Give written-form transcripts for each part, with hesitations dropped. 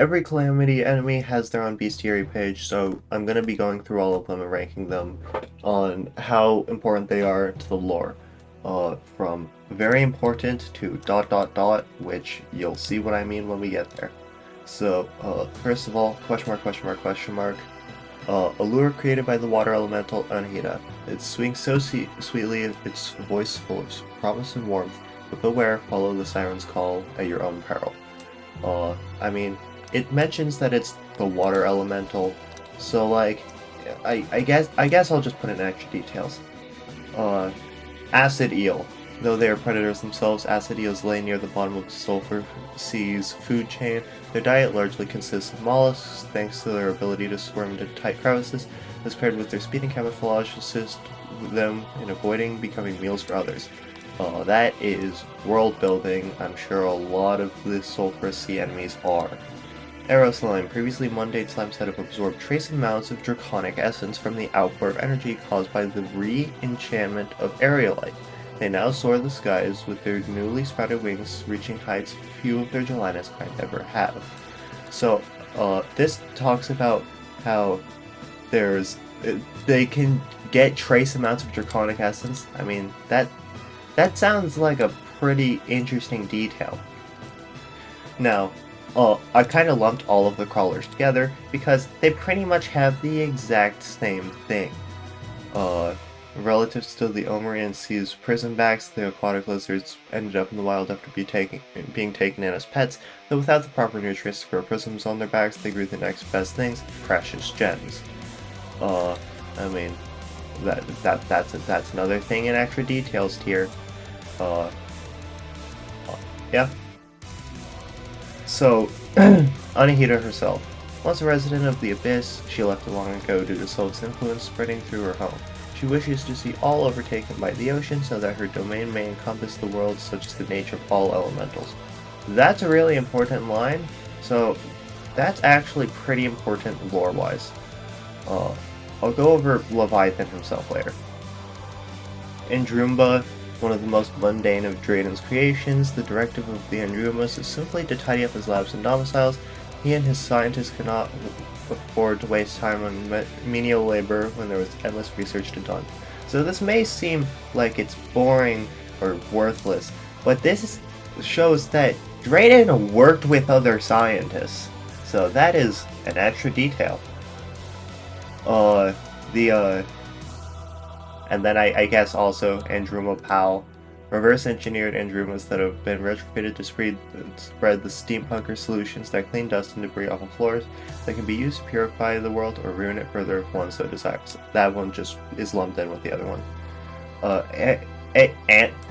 every Calamity enemy has their own Bestiary page, so I'm going to be going through all of them and ranking them on how important they are to the lore. From very important to ... which you'll see what I mean when we get there. So, first of all, question mark. A lure created by the water elemental Unholy. It swings so sweetly, its voice full of promise and warmth, but beware, follow the siren's call at your own peril. I mean, it mentions that it's the water elemental, so like, I guess I'll just put in extra details. Acid eel. Though they are predators themselves, acid eels lay near the bottom of the sulfur sea's food chain. Their diet largely consists of mollusks, thanks to their ability to squirm into tight crevices. This paired with their speed and camouflage assists them in avoiding becoming meals for others. That is world building. I'm sure a lot of the sulfurous sea enemies are. Arrow slime. Previously mundane slimes had absorbed trace amounts of draconic essence from the outpour of energy caused by the re-enchantment of aerialite. They now soar the skies with their newly sprouted wings, reaching heights few of their gelatinous kind ever have. So, this talks about how they can get trace amounts of draconic essence. I mean, that sounds like a pretty interesting detail. Now, I kind of lumped all of the crawlers together because they pretty much have the exact same thing. Relatives to the Omerian Sea's prisonbacks, the aquatic lizards ended up in the wild after being taken in as pets, though without the proper nutrients to grow prisms on their backs, they grew the next best things, precious gems. I mean, that's another thing in extra details tier. Yeah. So, Anahita herself. Once a resident of the Abyss, she left it long ago due to Sylph's influence spreading through her home. She wishes to see all overtaken by the ocean so that her domain may encompass the world such as the nature of all elementals. That's a really important line, so that's actually pretty important lore-wise. I'll go over Leviathan himself later. Andrumba, one of the most mundane of Draedon's creations, the directive of the Andrumas is simply to tidy up his labs and domiciles. He and his scientists cannot afford to waste time on menial labor when there was endless research to be done. So this may seem like it's boring or worthless, but this shows that Draedon worked with other scientists. So that is an extra detail. And then I guess also Andruma Pal. Reverse engineered Andrumas that have been retrofitted to spread the steampunker solutions that clean dust and debris off of floors that can be used to purify the world or ruin it further if one so desires. That one just is lumped in with the other one.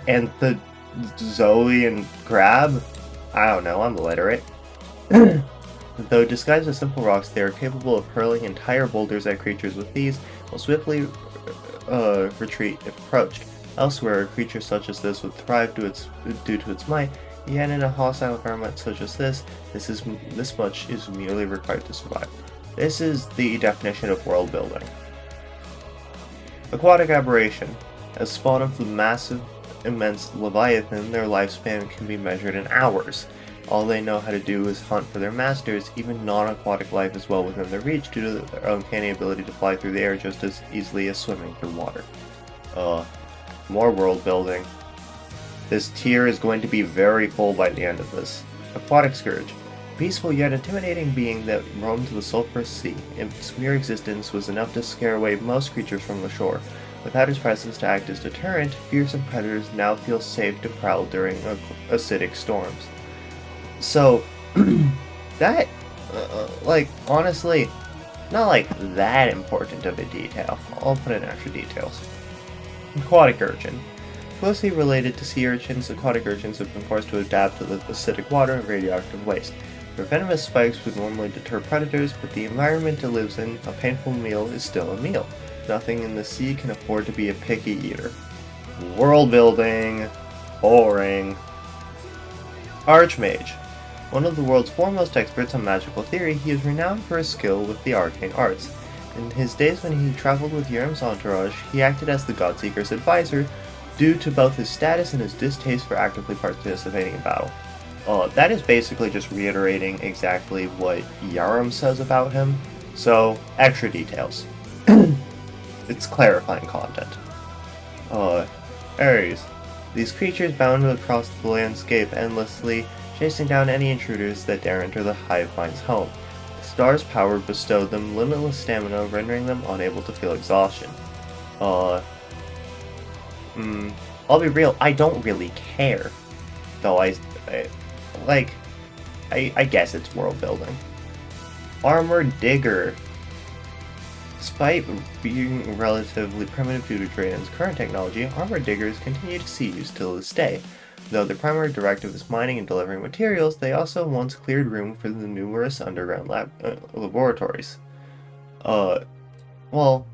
And the Zoe and Crab? I don't know, I'm illiterate. Though disguised as simple rocks, they are capable of hurling entire boulders at creatures with ease, will swiftly retreat if approached. Elsewhere, a creature such as this would thrive due to its might, yet in a hostile environment such as this much is merely required to survive. This is the definition of world building. Aquatic aberration. As spawn of the massive, immense Leviathan, their lifespan can be measured in hours. All they know how to do is hunt for their masters. Even non-aquatic life is well within their reach due to their uncanny ability to fly through the air just as easily as swimming through water. More world building. This tier is going to be very full by the end of this. Aquatic Scourge. Peaceful yet intimidating being that roamed the sulphurous sea. Its mere existence was enough to scare away most creatures from the shore. Without his presence to act as deterrent, fearsome predators now feel safe to prowl during acidic storms. So, that, like, honestly, not like that important of a detail. I'll put in extra details. Aquatic Urchin. Closely related to sea urchins, aquatic urchins have been forced to adapt to the acidic water and radioactive waste. Their venomous spikes would normally deter predators, but the environment it lives in, a painful meal is still a meal. Nothing in the sea can afford to be a picky eater. World building. Boring. Archmage. One of the world's foremost experts on magical theory, he is renowned for his skill with the arcane arts. In his days when he traveled with Yerm's entourage, he acted as the Godseeker's advisor due to both his status and his distaste for actively participating in battle. That is basically just reiterating exactly what Yarum says about him, so extra details. It's clarifying content. Ares. These creatures bound across the landscape endlessly, chasing down any intruders that dare enter the hive mind's home. The star's power bestowed them limitless stamina, rendering them unable to feel exhaustion. I'll be real, I don't really care. Though I guess it's world building. Armor Digger. Despite being relatively primitive due to Draedon's current technology, armor diggers continue to see use till this day. Though their primary directive is mining and delivering materials, they also once cleared room for the numerous underground laboratories. Well,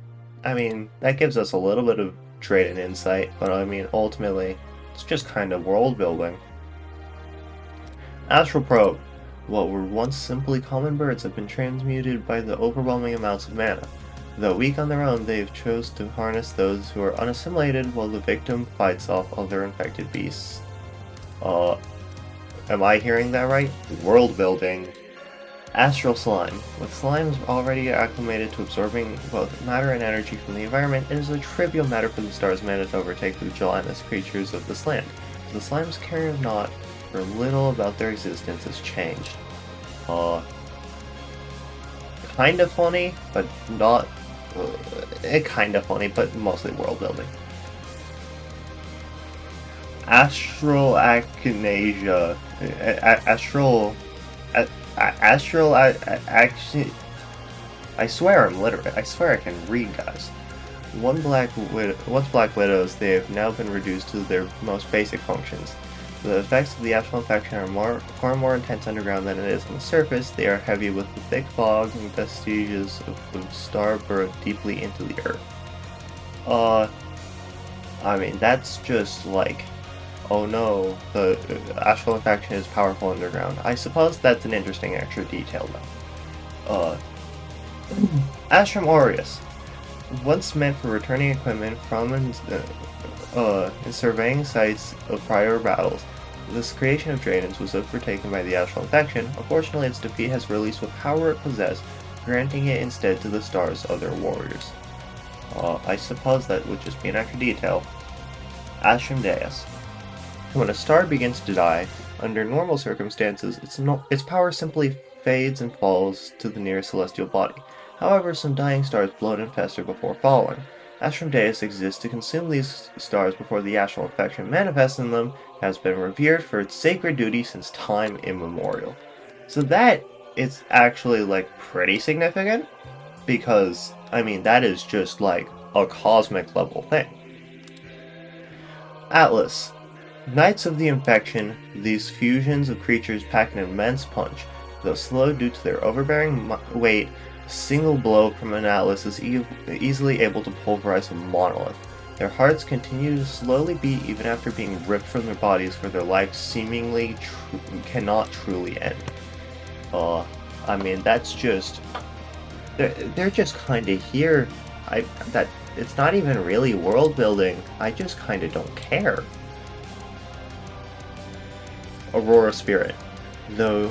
I mean, that gives us a little bit of Draedon insight, but I mean, ultimately, it's just kind of world building. Astral Probe. What were once simply common birds have been transmuted by the overwhelming amounts of mana. Though weak on their own, they've chose to harness those who are unassimilated while the victim fights off other infected beasts. Am I hearing that right? World building. Astral Slime. With slimes already acclimated to absorbing both matter and energy from the environment, it is a trivial matter for the star's mana to overtake the gelatinous creatures of this land. The slimes care not for little about their existence has changed. Kinda funny, but not... kinda funny, but mostly world building. Astral Achinasia. Actually, I swear I'm literate. I swear I can read, guys. Once Black Widows, they have now been reduced to their most basic functions. The effects of the astral infection are far more intense underground than it is on the surface. They are heavy with the thick fog and vestiges of the star burrowed deeply into the earth. I mean, that's just like, oh no, the astral infection is powerful underground. I suppose that's an interesting extra detail though. Astrum Aureus. Once meant for returning equipment from and surveying sites of prior battles, this creation of Draedon's was overtaken by the astral infection. Unfortunately, its defeat has released what power it possessed, granting it instead to the star's other warriors. I suppose that would just be an extra detail. Astrum Deus. When a star begins to die, under normal circumstances, its power simply fades and falls to the nearest celestial body. However, some dying stars bloat and fester before falling. Astrum Deus exists to consume these stars before the astral infection manifests in them, has been revered for its sacred duty since time immemorial. So that is actually, like, pretty significant, because, I mean, that is just, like, a cosmic level thing. Atlas. Knights of the Infection, these fusions of creatures pack an immense punch. Though slow due to their overbearing weight, a single blow from an Atlas is easily able to pulverize a monolith. Their hearts continue to slowly beat even after being ripped from their bodies, for their life seemingly cannot truly end. I mean, that's just... They're just kinda here. It's not even really world building. I just kinda don't care. Aurora Spirit. Though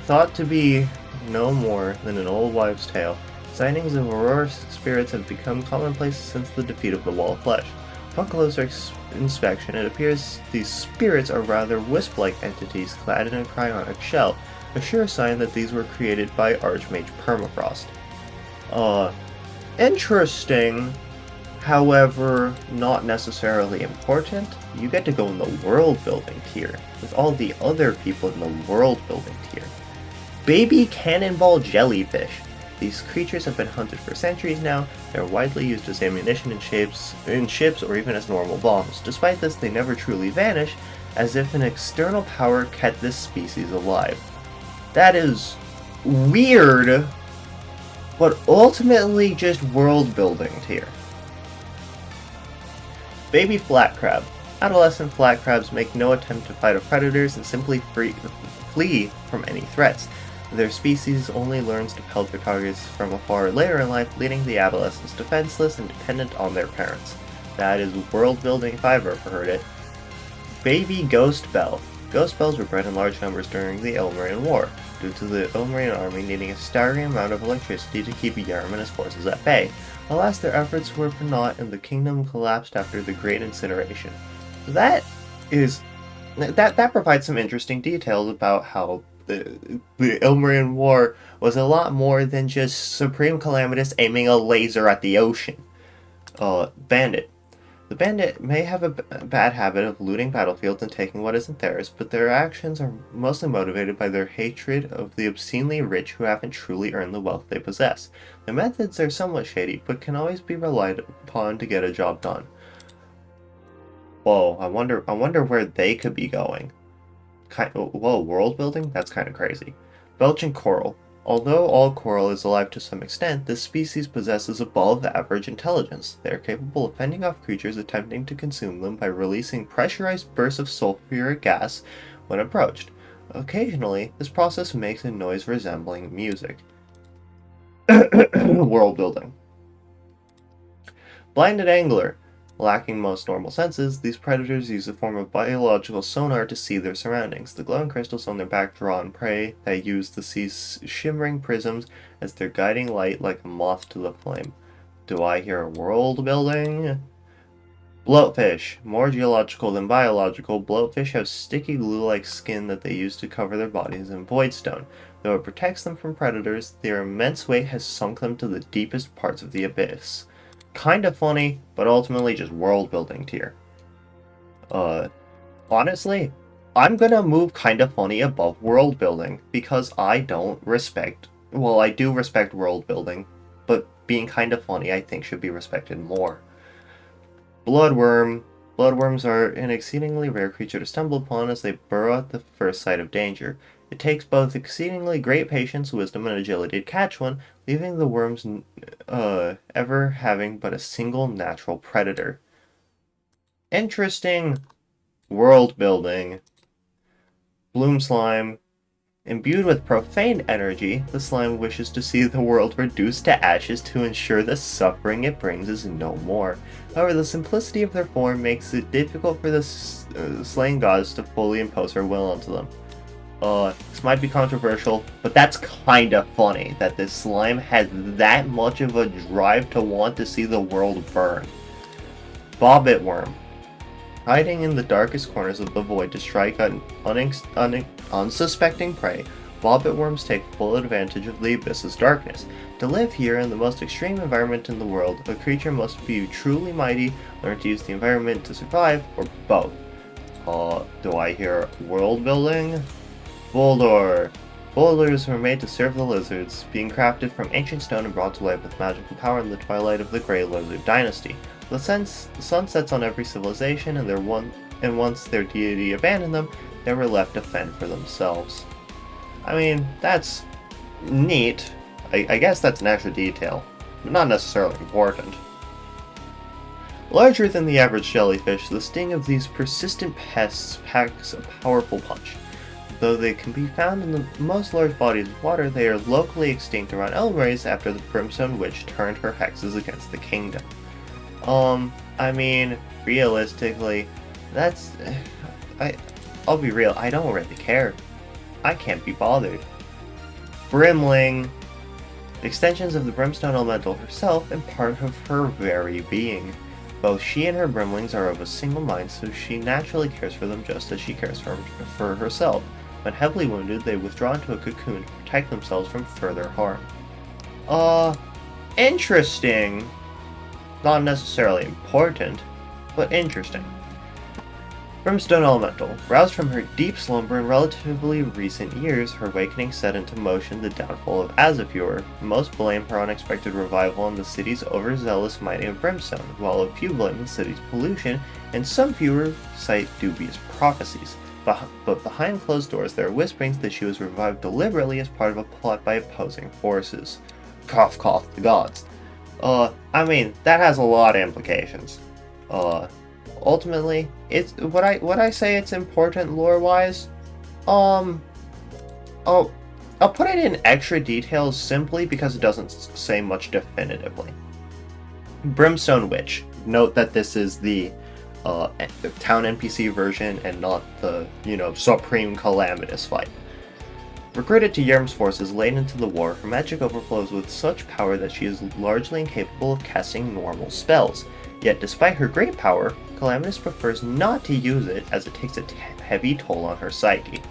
thought to be no more than an old wives' tale, sightings of Aurora spirits have become commonplace since the defeat of the Wall of Flesh. Upon closer inspection, it appears these spirits are rather wisp-like entities clad in a cryonic shell, a sure sign that these were created by Archmage Permafrost. Interesting, however, not necessarily important. You get to go in the world building tier, with all the other people in the world building tier. Baby cannonball jellyfish. These creatures have been hunted for centuries now. They're widely used as ammunition in ships or even as normal bombs. Despite this, they never truly vanish, as if an external power kept this species alive. That is weird, but ultimately just world building tier. Baby flat crab. Adolescent flat crabs make no attempt to fight off predators and simply flee from any threats. Their species only learns to pelt their targets from afar later in life, leaving the adolescents defenseless and dependent on their parents. That is world building if I've ever heard it. Baby Ghost Bell. Ghost spells were bred in large numbers during the Elmerian War, due to the Elmerian army needing a staggering amount of electricity to keep Yarm and his forces at bay. Alas, their efforts were for naught, and the kingdom collapsed after the Great Incineration. That provides some interesting details about how the Elmerian War was a lot more than just Supreme Calamitus aiming a laser at the ocean. Bandit. The bandit may have a bad habit of looting battlefields and taking what isn't theirs, but their actions are mostly motivated by their hatred of the obscenely rich who haven't truly earned the wealth they possess. Their methods are somewhat shady, but can always be relied upon to get a job done. Whoa, I wonder where they could be going. Whoa, world building? That's kind of crazy. Belching coral. Although all coral is alive to some extent, this species possesses above average intelligence. They are capable of fending off creatures attempting to consume them by releasing pressurized bursts of sulfuric gas when approached. Occasionally, this process makes a noise resembling music. World building. Blinded angler. Lacking most normal senses, these predators use a form of biological sonar to see their surroundings. The glowing crystals on their back draw on prey that use the sea's shimmering prisms as their guiding light like a moth to the flame. Do I hear world building? Bloatfish. More geological than biological, bloatfish have sticky glue-like skin that they use to cover their bodies in voidstone. Though it protects them from predators, their immense weight has sunk them to the deepest parts of the abyss. Kind of funny, but ultimately just world building tier. Honestly, I'm gonna move kind of funny above world building because I do respect world building, but being kind of funny I think should be respected more. Bloodworm. Bloodworms are an exceedingly rare creature to stumble upon as they burrow at the first sight of danger. It takes both exceedingly great patience, wisdom, and agility to catch one, leaving the worms ever having but a single natural predator. Interesting world building. Bloom slime. Imbued with Profaned energy, the slime wishes to see the world reduced to ashes to ensure the suffering it brings is no more. However, the simplicity of their form makes it difficult for the slain gods to fully impose their will onto them. This might be controversial, but that's kinda funny that this slime has that much of a drive to want to see the world burn. Bobbit worm. Hiding in the darkest corners of the void to strike at unsuspecting prey, bobbit worms take full advantage of the abyss's darkness. To live here in the most extreme environment in the world, a creature must be truly mighty, learn to use the environment to survive, or both. Do I hear world building? Boulder. Boulders were made to serve the lizards, being crafted from ancient stone and brought to life with magical power in the twilight of the Grey Lizard Dynasty. The sun sets on every civilization, and once their deity abandoned them, they were left to fend for themselves. I mean, that's neat. I guess that's an extra detail, but not necessarily important. Larger than the average jellyfish, the sting of these persistent pests packs a powerful punch. Though they can be found in the most large bodies of water, they are locally extinct around Elmeri's after the Brimstone Witch turned her hexes against the kingdom. I mean, realistically, I'll be real, I don't really care. I can't be bothered. Brimling. Extensions of the Brimstone Elemental herself and part of her very being. Both she and her Brimlings are of a single mind, so she naturally cares for them just as she cares for herself. When heavily wounded, they withdraw into a cocoon to protect themselves from further harm. Interesting. Not necessarily important, but interesting. Brimstone Elemental. Roused from her deep slumber in relatively recent years, her awakening set into motion the downfall of Azafure. Most blame her unexpected revival on the city's overzealous mining of Brimstone, while a few blame the city's pollution, and some fewer cite dubious prophecies. But behind closed doors, there are whisperings that she was revived deliberately as part of a plot by opposing forces. Cough cough, the gods. I mean, that has a lot of implications. Ultimately, it's what I say it's important lore-wise. I'll put it in extra details simply because it doesn't say much definitively. Brimstone Witch. Note that this is the the town NPC version and not the, Supreme Calamitus fight. Recruited to Yerm's forces late into the war, her magic overflows with such power that she is largely incapable of casting normal spells. Yet despite her great power, Calamitus prefers not to use it as it takes a heavy toll on her psyche.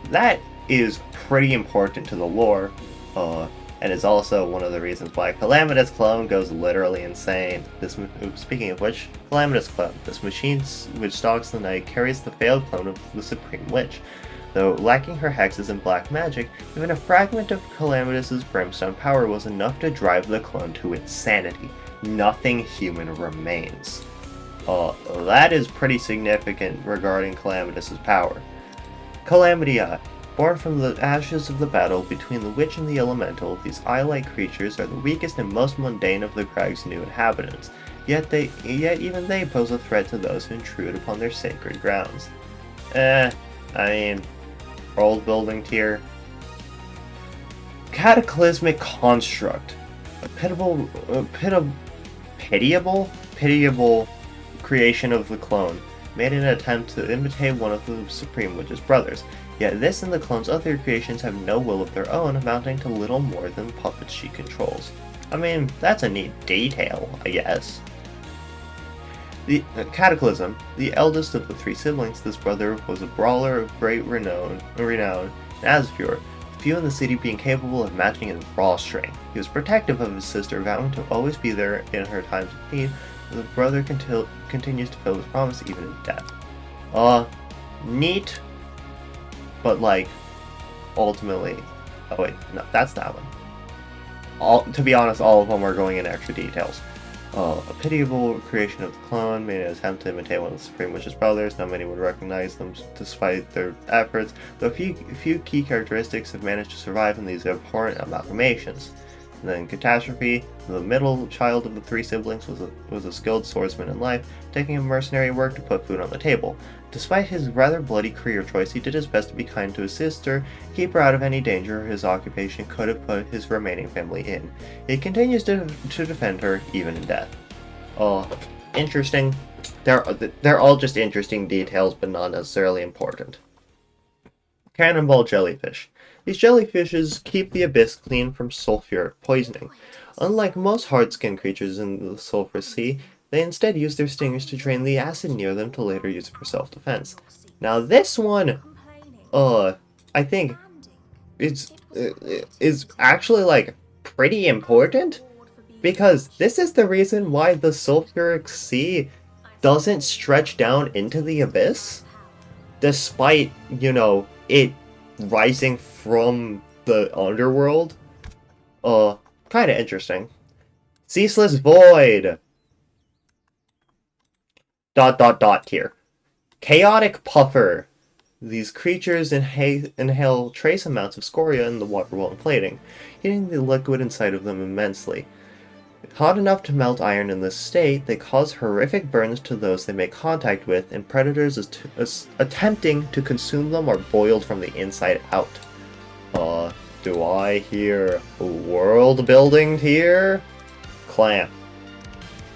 That is pretty important to the lore, and is also one of the reasons why Calamitus clone goes literally insane. Speaking of which, Calamitus clone, this machine which stalks the night, carries the failed clone of the Supreme Witch. Though lacking her hexes and black magic, even a fragment of Calamitus's Brimstone power was enough to drive the clone to insanity. Nothing human remains. That is pretty significant regarding Calamitus's power. Calamity, born from the ashes of the battle between the witch and the elemental, these eye-like creatures are the weakest and most mundane of the Crag's new inhabitants. Yet even they pose a threat to those who intrude upon their sacred grounds. World building tier. Cataclysmic construct. A pitiable creation of the clone, made in an attempt to imitate one of the Supreme Witch's brothers. Yet this and the clone's other creations have no will of their own, amounting to little more than puppets she controls. That's a neat detail, I guess. The Cataclysm, the eldest of the three siblings, this brother was a brawler of great renown in Azure, few in the city being capable of matching his raw strength. He was protective of his sister, vowing to always be there in her times of need. The brother continues to fulfill his promise even in death. Neat, but ultimately, oh wait, no, that's that one. To be honest, all of them are going in extra details. A pitiable creation of the clone, made an attempt to imitate one of the Supreme Witch's brothers. Not many would recognize them despite their efforts, though a few key characteristics have managed to survive in these abhorrent amalgamations. And then Catastrophe, the middle child of the three siblings, was a skilled swordsman in life, taking up mercenary work to put food on the table. Despite his rather bloody career choice, he did his best to be kind to his sister, keep her out of any danger his occupation could have put his remaining family in. He continues to defend her, even in death. Interesting. They're all just interesting details, but not necessarily important. Cannonball jellyfish. These jellyfishes keep the abyss clean from sulfuric poisoning. Unlike most hard-skinned creatures in the Sulphur Sea, they instead use their stingers to drain the acid near them to later use it for self-defense. Now this one, I think is actually pretty important, because this is the reason why the sulfuric sea doesn't stretch down into the abyss, despite, it rising from the underworld. Kinda interesting. Ceaseless Void! ... here. Chaotic Puffer. These creatures inhale trace amounts of scoria in the water while plating, heating the liquid inside of them immensely. Hot enough to melt iron in this state, they cause horrific burns to those they make contact with, and predators attempting to consume them are boiled from the inside out. Do I hear world building here? Clam.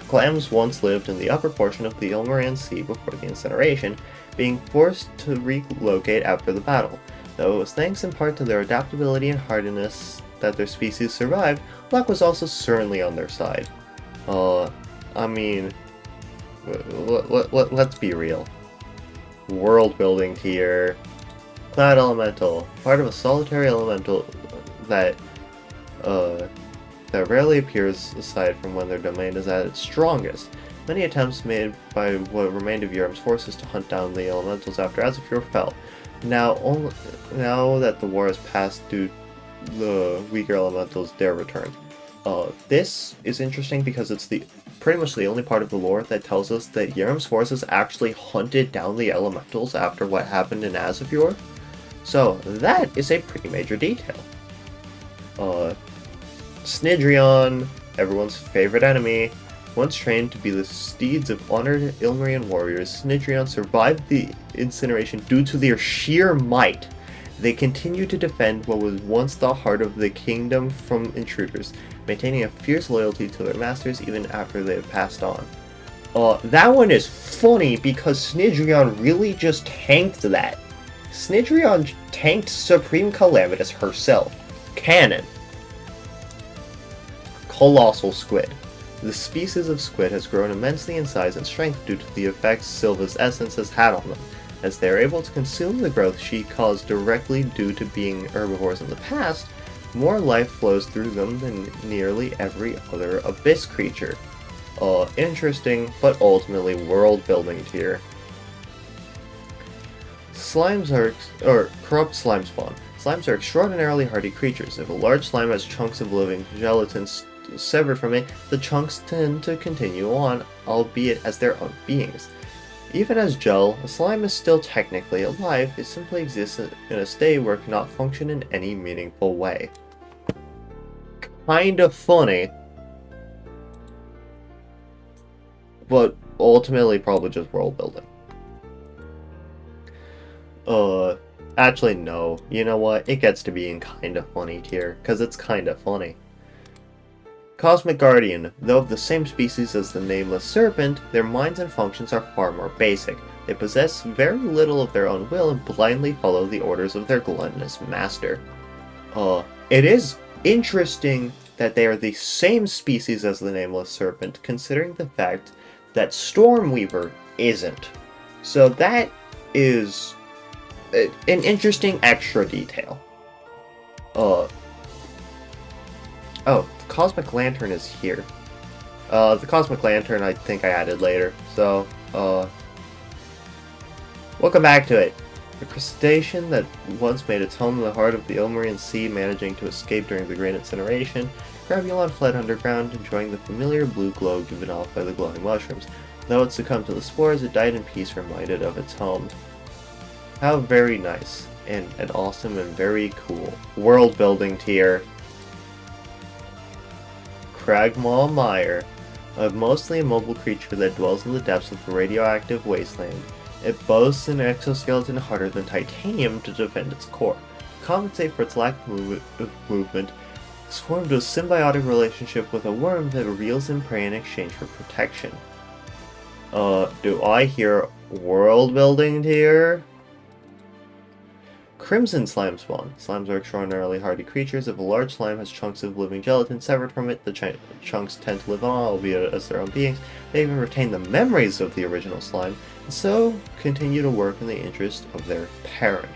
Clams once lived in the upper portion of the Ilmarian Sea before the incineration, being forced to relocate after the battle. Though it was thanks in part to their adaptability and hardiness that their species survived, luck was also certainly on their side. Let's be real. World building tier. Cloud Elemental, part of a solitary elemental that rarely appears aside from when their domain is at its strongest. Many attempts made by what remained of Yerm's forces to hunt down the elementals after Azafir fell. Now that the war has passed, the weaker elementals dare return. This is interesting because it's pretty much the only part of the lore that tells us that Yerm's forces actually hunted down the elementals after what happened in Azafir. So that is a pretty major detail. Snidrion, everyone's favorite enemy. Once trained to be the steeds of honored Ilmarian warriors, Snidrion survived the incineration due to their sheer might. They continue to defend what was once the heart of the kingdom from intruders, maintaining a fierce loyalty to their masters even after they have passed on. That one is funny because Snidrion really just tanked that. Snidrion tanked Supreme Calamitus herself. Cannon. Colossal Squid. The species of squid has grown immensely in size and strength due to the effects Sylva's essence has had on them. As they are able to consume the growth she caused directly due to being herbivores in the past, more life flows through them than nearly every other abyss creature. Interesting, but ultimately world-building tier. Slimes are corrupt slime spawn. Slimes are extraordinarily hardy creatures. If a large slime has chunks of living gelatin severed from it, the chunks tend to continue on, albeit as their own beings. Even as gel, a slime is still technically alive, it simply exists in a state where it cannot function in any meaningful way. Kinda funny, but ultimately probably just world building. Actually no, you know what, it gets to be in kinda funny tier, cause it's kinda funny. Cosmic Guardian. Though of the same species as the nameless serpent, their minds and functions are far more basic. They possess very little of their own will and blindly follow the orders of their gluttonous master. It is interesting that they are the same species as the nameless serpent, considering the fact that Stormweaver isn't. So that is an interesting extra detail. Oh, the Cosmic Lantern is here. The Cosmic Lantern I think I added later, so, we'll come back to it. The crustacean that once made its home in the heart of the Ilmarian Sea, managing to escape during the Great Incineration, Gravulon fled underground, enjoying the familiar blue glow given off by the glowing mushrooms. Though it succumbed to the spores, it died in peace, reminded of its home. How very nice, and awesome, and very cool. World building tier. Cragmaw Mire, a mostly immobile creature that dwells in the depths of the radioactive wasteland. It boasts an exoskeleton harder than titanium to defend its core. To compensate for its lack of movement, it's formed a symbiotic relationship with a worm that reels in prey in exchange for protection. Do I hear world building tier? Crimson Slime Spawn. Slimes are extraordinarily hardy creatures. If a large slime has chunks of living gelatin severed from it, the chunks tend to live on, albeit as their own beings. They even retain the memories of the original slime, and so continue to work in the interest of their parent.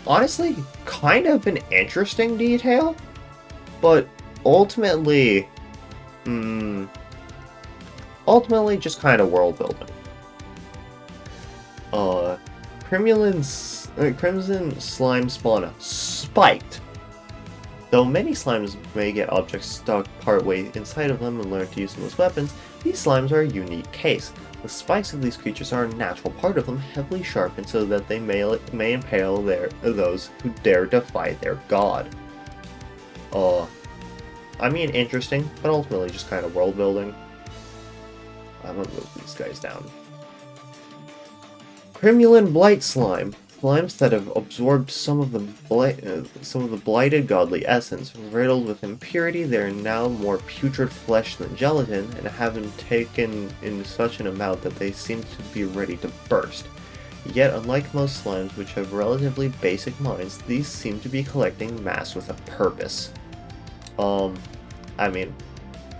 Honestly, kind of an interesting detail, but ultimately, just kind of world building. Crimson Slime Spawn Spiked. Though many slimes may get objects stuck partway inside of them and learn to use them as weapons, these slimes are a unique case. The spikes of these creatures are a natural part of them, heavily sharpened so that they may impale those who dare defy their god. I mean, interesting, but ultimately just kind of world building. I'm gonna move these guys down. Cremulin Blight Slime. Slimes that have absorbed some of the blighted godly essence. Riddled with impurity, they are now more putrid flesh than gelatin, and have been taken in such an amount that they seem to be ready to burst. Yet, unlike most slimes which have relatively basic minds, these seem to be collecting mass with a purpose. I mean,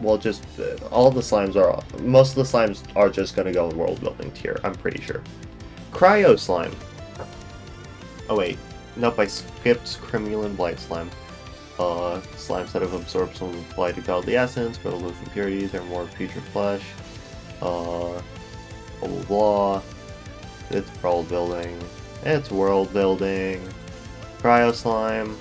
well, just most of the slimes are just gonna go in world building tier, I'm pretty sure. Cryo Slime. Oh wait, nope, I skipped Cremulin Blight Slime. Slimes that have absorbed some blighted godly essence, riddled with impurities, they're more putrid flesh. Blah blah blah. It's world building. It's world building. Cryo Slime.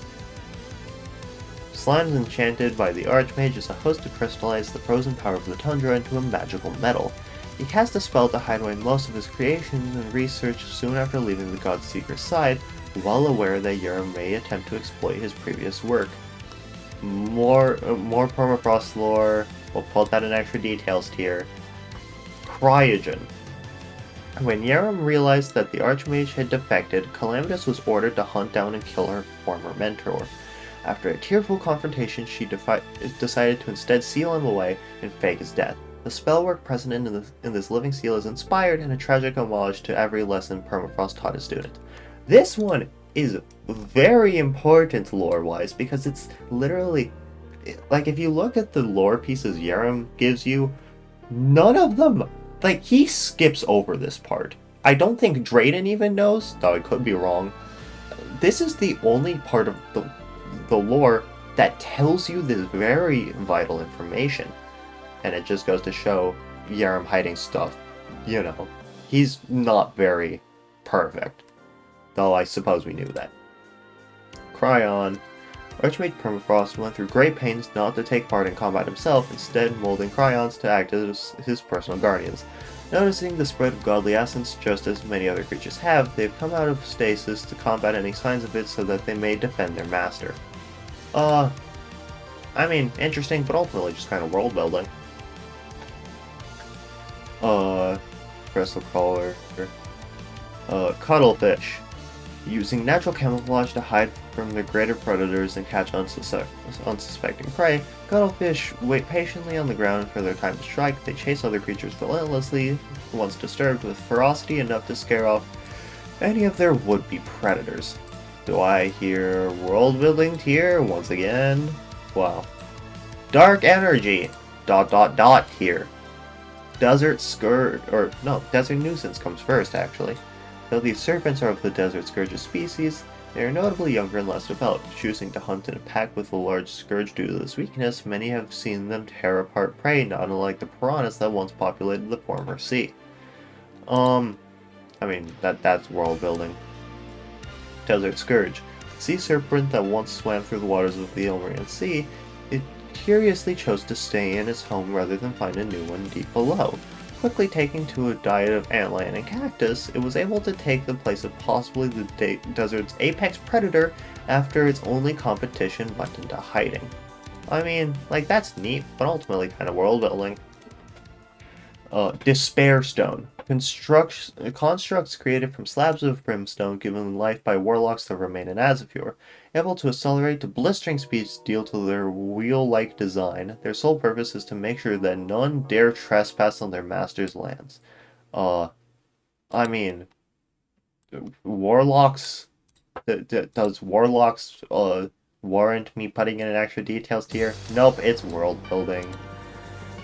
Slimes enchanted by the Archmage is a host to crystallize the frozen power of the tundra into a magical metal. He cast a spell to hide away most of his creations and research soon after leaving the Godseeker's side, well aware that Yura may attempt to exploit his previous work. More permafrost lore. We'll put that in extra details tier. Cryogen. When Yaram realized that the Archmage had defected, Calamitus was ordered to hunt down and kill her former mentor. After a tearful confrontation, she decided to instead seal him away and fake his death. The spellwork present in this living seal is inspired in a tragic homage to every lesson Permafrost taught his student. This one is very important lore-wise because it's literally, like, if you look at the lore pieces Yerem gives you, none of them, like, he skips over this part. I don't think Draedon even knows, though I could be wrong. This is the only part of the lore that tells you this very vital information. And it just goes to show Yerem hiding stuff. You know, he's not very perfect. Though I suppose we knew that. Cryon. Archmage Permafrost went through great pains not to take part in combat himself, instead molding Cryons to act as his personal guardians. Noticing the spread of godly essence, just as many other creatures have, they've come out of stasis to combat any signs of it so that they may defend their master. I mean, interesting, but ultimately just kind of world building. Crystal Crawler. Cuttlefish. Using natural camouflage to hide from their greater predators and catch unsuspecting prey, cuttlefish wait patiently on the ground for their time to strike. They chase other creatures relentlessly, once disturbed, with ferocity enough to scare off any of their would-be predators. Do I hear world building tier once again? Wow. Dark energy! ... here. Desert Scourge, or no, Desert Nuisance comes first, actually. Though these serpents are of the Desert Scourge species, they are notably younger and less developed. Choosing to hunt in a pack with a large scourge due to this weakness, many have seen them tear apart prey, not unlike the piranhas that once populated the former sea. I mean, that's world building. Desert Scourge. Sea serpent that once swam through the waters of the Ilmarian Sea, it curiously chose to stay in its home rather than find a new one deep below. Quickly taking to a diet of antlion and cactus, it was able to take the place of possibly the desert's apex predator after its only competition went into hiding. I mean, like, that's neat, but ultimately kind of world building. Despair Stone. Constructs created from slabs of brimstone given life by warlocks that remain in Azafure. Able to accelerate to blistering speeds due to their wheel-like design, their sole purpose is to make sure that none dare trespass on their master's lands. I mean, warlocks... Does warlocks warrant me putting in an extra details tier? Nope, it's world building.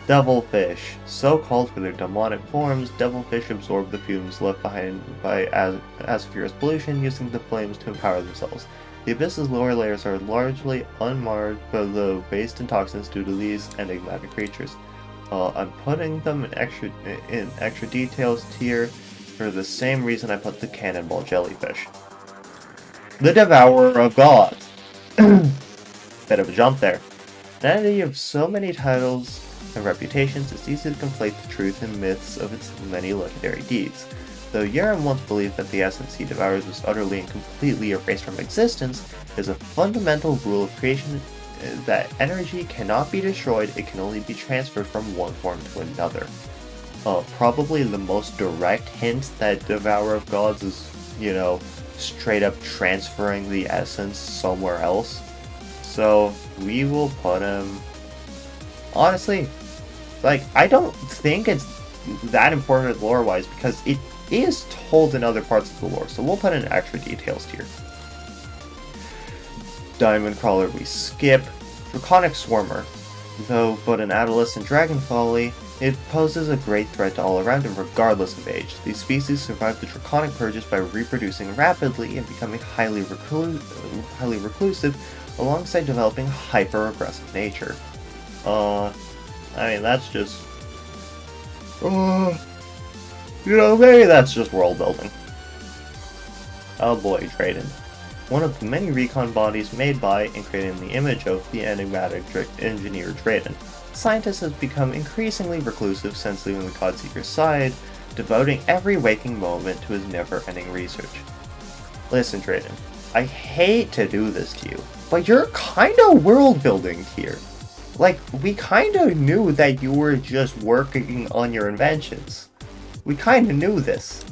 Devilfish. So called for their demonic forms, devilfish absorb the fumes left behind by Asafure's pollution, using the flames to empower themselves. The abyss's lower layers are largely unmarred by the waste and toxins due to these enigmatic creatures. I'm putting them in extra details tier for the same reason I put the cannonball jellyfish. The Devourer of Gods. Bit of a jump there. An entity of so many titles and reputations, it's easy to conflate the truth and myths of its many legendary deeds. Though Yerem once believed that the essence he devours was utterly and completely erased from existence, there's a fundamental rule of creation that energy cannot be destroyed, it can only be transferred from one form to another. Probably the most direct hint that Devourer of Gods is, you know, straight up transferring the essence somewhere else. So we will put him... Honestly, like, I don't think it's that important lore-wise because it is told in other parts of the lore, so we'll put in extra details here. Diamond Crawler we skip. Draconic Swarmer. Though but an adolescent dragon folly, it poses a great threat to all around him regardless of age. These species survive the draconic purges by reproducing rapidly and becoming highly reclusive, alongside developing hyper-aggressive nature. I mean, that's just... you know, maybe that's just world building. Oh boy, Draedon. One of the many recon bodies made by and created in the image of the enigmatic engineer Draedon. The scientist has become increasingly reclusive since leaving the Godseeker's side, devoting every waking moment to his never-ending research. Listen, Draedon, I hate to do this to you, but you're kinda world building here. Like, we kinda knew that you were just working on your inventions. We kinda knew this.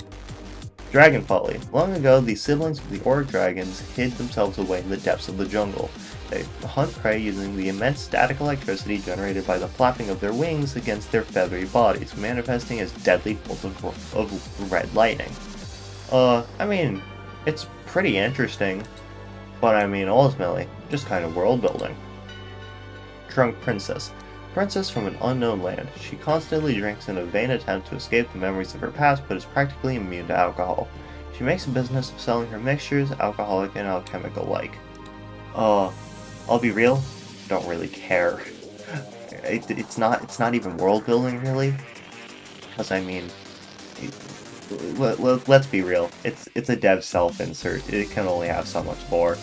Dragon folly. Long ago, the siblings of the Orc dragons hid themselves away in the depths of the jungle. They hunt prey using the immense static electricity generated by the flapping of their wings against their feathery bodies, manifesting as deadly bolts of red lightning. I mean, it's pretty interesting, but I mean, ultimately, just kind of world building. Drunk Princess. Princess from an unknown land. She constantly drinks in a vain attempt to escape the memories of her past, but is practically immune to alcohol. She makes a business of selling her mixtures, alcoholic and alchemical alike. I'll be real, don't really care. It's not even world building really, because I mean, let's be real. It's a dev self insert. It can only have so much lore.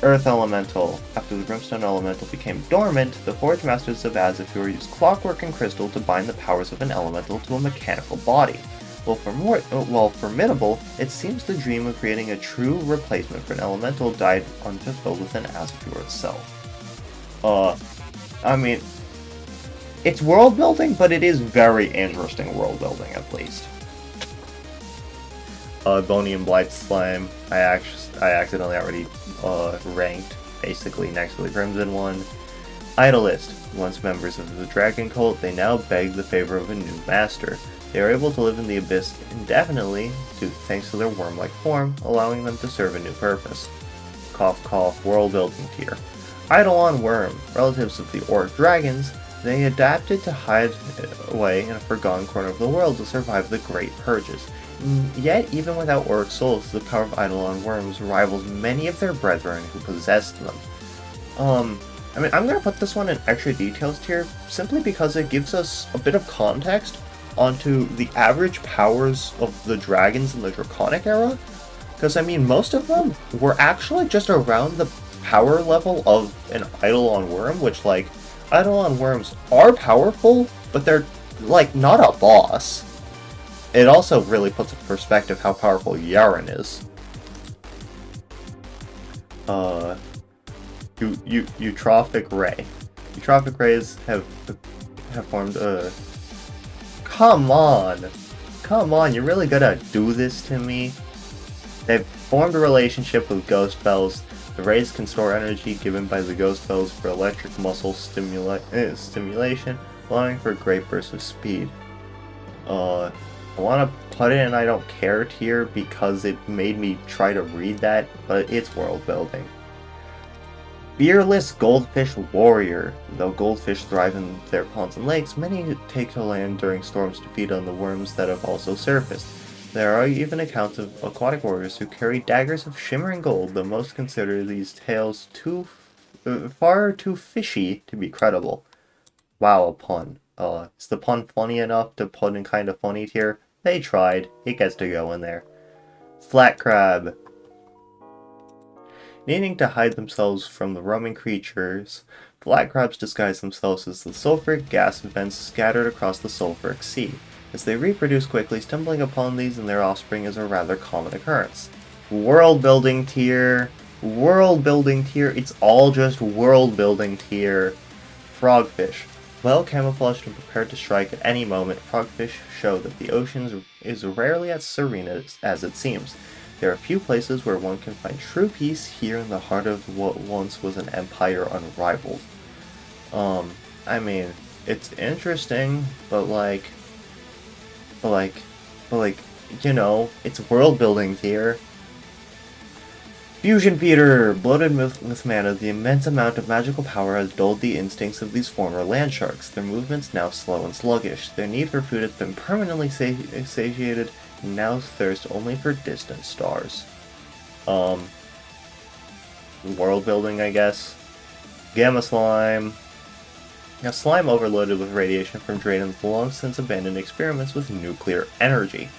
Earth Elemental. After the Brimstone Elemental became dormant, the Forge Masters of Azafur used clockwork and crystal to bind the powers of an elemental to a mechanical body. While formidable, it seems the dream of creating a true replacement for an elemental died unfulfilled within Azafur itself. I mean, it's world building, but it is very interesting world building at least. Bony and Blight Slime. I accidentally already ranked basically next to the Crimson one. Idolist. Once members of the Dragon Cult, they now beg the favor of a new master. They are able to live in the Abyss indefinitely thanks to their worm-like form, allowing them to serve a new purpose. Cough cough, world building tier. Eidolon Worm. Relatives of the Orc Dragons, they adapted to hide away in a forgotten corner of the world to survive the Great Purges. Yet, even without Orc souls, the power of Eidolon Worms rivals many of their brethren who possessed them. I mean, I'm going to put this one in extra details tier, simply because it gives us a bit of context onto the average powers of the dragons in the Draconic era. Because, I mean, most of them were actually just around the power level of an Eidolon Worm, which, like, Eidolon Worms are powerful, but they're, like, not a boss. It also really puts in perspective how powerful Yaren is. Eutrophic Ray. Eutrophic Rays have formed a... Come on, you're really gonna do this to me? They've formed a relationship with Ghost Bells. The Rays can store energy given by the Ghost Bells for electric muscle stimulation, allowing for a great burst of speed. I want to put it in I don't care tier because it made me try to read that, but it's world building. Fearless Goldfish Warrior. Though goldfish thrive in their ponds and lakes, many take to land during storms to feed on the worms that have also surfaced. There are even accounts of aquatic warriors who carry daggers of shimmering gold, though most consider these tales far too fishy to be credible. Wow, a pun. Is the pun funny enough to put in kind of funny tier? They tried. It gets to go in there. Flat Crab. Needing to hide themselves from the roaming creatures, flat crabs disguise themselves as the sulfuric gas vents scattered across the sulfuric sea. As they reproduce quickly, stumbling upon these and their offspring is a rather common occurrence. World building tier. World building tier. It's all just world building tier. Frogfish. Well camouflaged and prepared to strike at any moment, frogfish show that the ocean is rarely as serene as it seems. There are few places where one can find true peace here in the heart of what once was an empire unrivaled. I mean, it's interesting, but you know, it's world building here. Fusion Feeder! Bloated with mana, the immense amount of magical power has dulled the instincts of these former land sharks. Their movements now slow and sluggish. Their need for food has been permanently satiated, and now thirst only for distant stars. World building, I guess. Gamma Slime. Now, slime overloaded with radiation from Draedon's long since abandoned experiments with nuclear energy.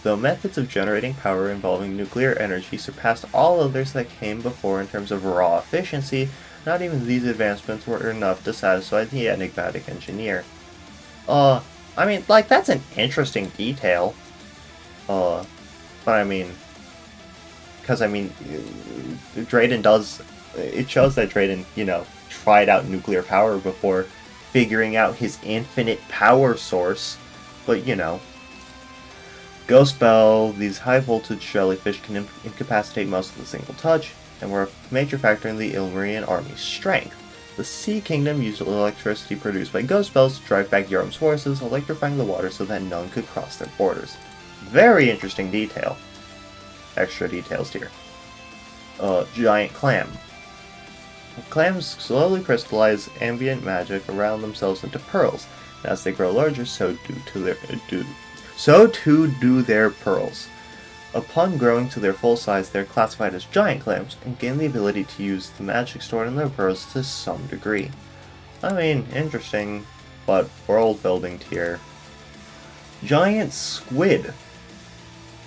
Though methods of generating power involving nuclear energy surpassed all others that came before in terms of raw efficiency, not even these advancements were enough to satisfy the enigmatic engineer. I mean, like, that's an interesting detail. But I mean, because I mean, Draedon does, it shows that Draedon, you know, tried out nuclear power before figuring out his infinite power source, but you know. Ghost Bell, these high-voltage jellyfish can incapacitate most with a single touch, and were a major factor in the Illyrian army's strength. The Sea Kingdom used electricity produced by ghost bells to drive back Yoram's forces, electrifying the water so that none could cross their borders. Very interesting detail. Extra details here. Giant Clam. Clams slowly crystallize ambient magic around themselves into pearls. And as they grow larger, so too do their pearls. Upon growing to their full size, they are classified as giant clams and gain the ability to use the magic stored in their pearls to some degree. I mean, interesting, but world building tier. Giant squid.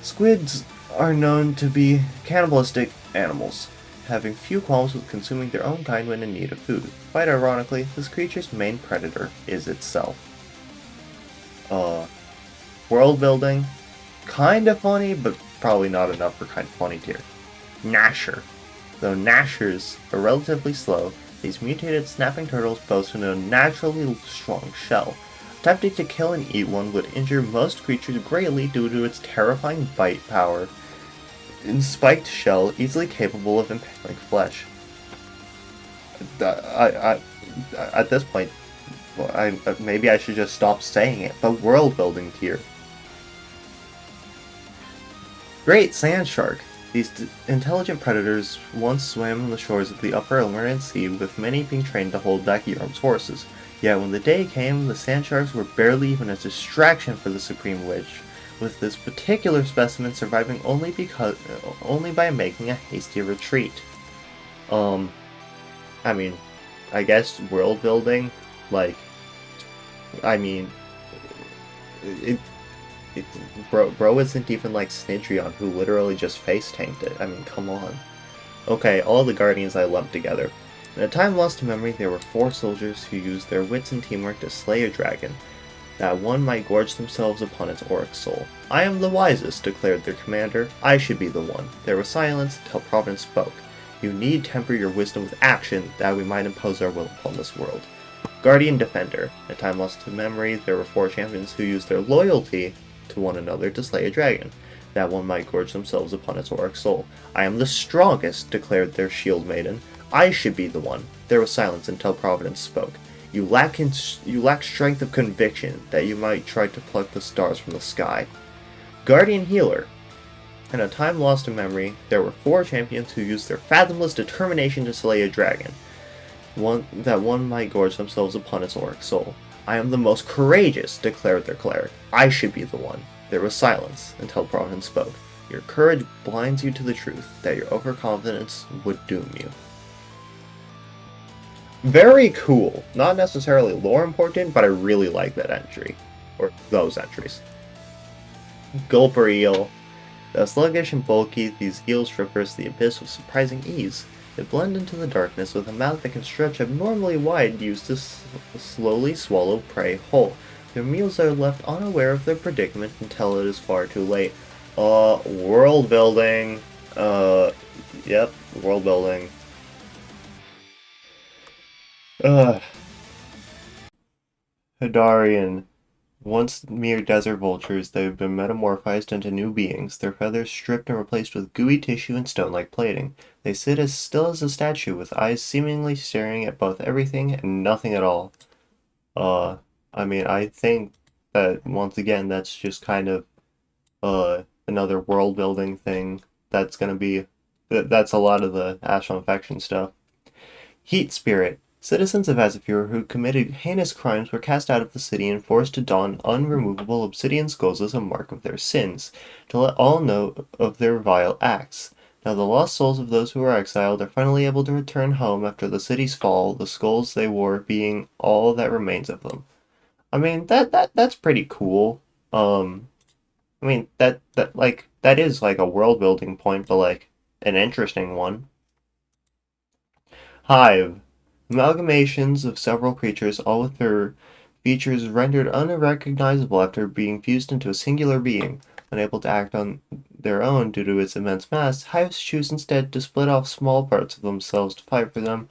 Squids are known to be cannibalistic animals, having few qualms with consuming their own kind when in need of food. Quite ironically, this creature's main predator is itself. World building, kinda funny, but probably not enough for kind of funny tier. Gnasher. Though Gnashers are relatively slow, these mutated snapping turtles boast an unnaturally strong shell. Attempting to kill and eat one would injure most creatures greatly due to its terrifying bite power. In spiked shell, easily capable of impaling flesh. At this point, maybe I should just stop saying it, but world building tier. Great Sand Shark. These intelligent predators once swam on the shores of the upper Illyrian Sea, with many being trained to hold back Yoram's forces. Yet when the day came, the sand sharks were barely even a distraction for the Supreme Witch, with this particular specimen surviving only by making a hasty retreat. I mean, I guess world building, like, I mean, bro isn't even like Snidrion, who literally just face tanked it. I mean, come on. Okay, all the Guardians I lumped together. In a time lost to memory, there were 4 soldiers who used their wits and teamwork to slay a dragon, that one might gorge themselves upon its auric soul. I am the wisest, declared their commander. I should be the one. There was silence until Providence spoke. You need temper your wisdom with action, that we might impose our will upon this world. Guardian Defender. In a time lost to memory, there were 4 champions who used their loyalty to one another to slay a dragon, that one might gorge themselves upon its auric soul. I am the strongest, declared their shield maiden. I should be the one. There was silence until Providence spoke. You lack strength of conviction, that you might try to pluck the stars from the sky. Guardian Healer. In a time lost to memory, there were 4 champions who used their fathomless determination to slay a dragon, that one might gorge themselves upon its auric soul. I am the most courageous, declared their cleric. I should be the one. There was silence until Providence spoke. Your courage blinds you to the truth, that your overconfidence would doom you. Very cool. Not necessarily lore important, but I really like that entry. Or those entries. Gulper Eel. Though sluggish and bulky, these eels traverse the abyss with surprising ease. They blend into the darkness with a mouth that can stretch abnormally wide, used to slowly swallow prey whole. Their meals are left unaware of their predicament until it is far too late. World building. Yep, world building. Hadarian. Once mere desert vultures, they have been metamorphosed into new beings, their feathers stripped and replaced with gooey tissue and stone-like plating. They sit as still as a statue, with eyes seemingly staring at both everything and nothing at all. I mean, I think that, once again, that's just kind of, another world-building thing that's gonna be... That's a lot of the Astral Infection stuff. Heat Spirit. Citizens of Azafir who committed heinous crimes were cast out of the city and forced to don unremovable obsidian skulls as a mark of their sins, to let all know of their vile acts. Now the lost souls of those who were exiled are finally able to return home after the city's fall, the skulls they wore being all that remains of them. I mean, that's pretty cool. I mean, that is like a world building point, but like an interesting one. Hive. Amalgamations of several creatures, all with their features rendered unrecognizable after being fused into a singular being. Unable to act on their own due to its immense mass, hives choose instead to split off small parts of themselves to fight for them.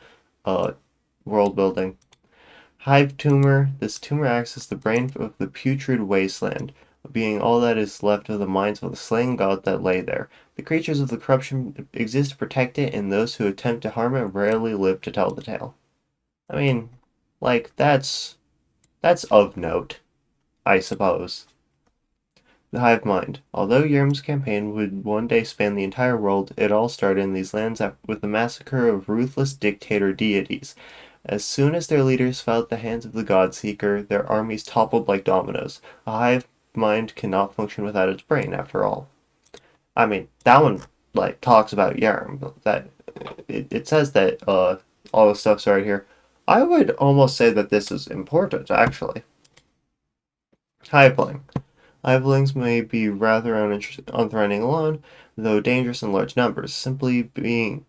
World building. Hive tumor. This tumor acts as the brain of the putrid wasteland. being all that is left of the minds of the slain god that lay there. The creatures of the corruption exist to protect it, and those who attempt to harm it rarely live to tell the tale. I mean, like, that's of note, I suppose. The hive mind. Although Yerm's campaign would one day span the entire world, it all started in these lands with the massacre of ruthless dictator deities. As soon as their leaders fell at the hands of the Godseeker, their armies toppled like dominoes. A hive mind cannot function without its brain, after all. I mean, that one, like, talks about Yerm. That it says that all the stuff's right here. I would almost say that this is important, actually. Hiveling. Hivelings may be rather unthreatening alone, though dangerous in large numbers. Simply being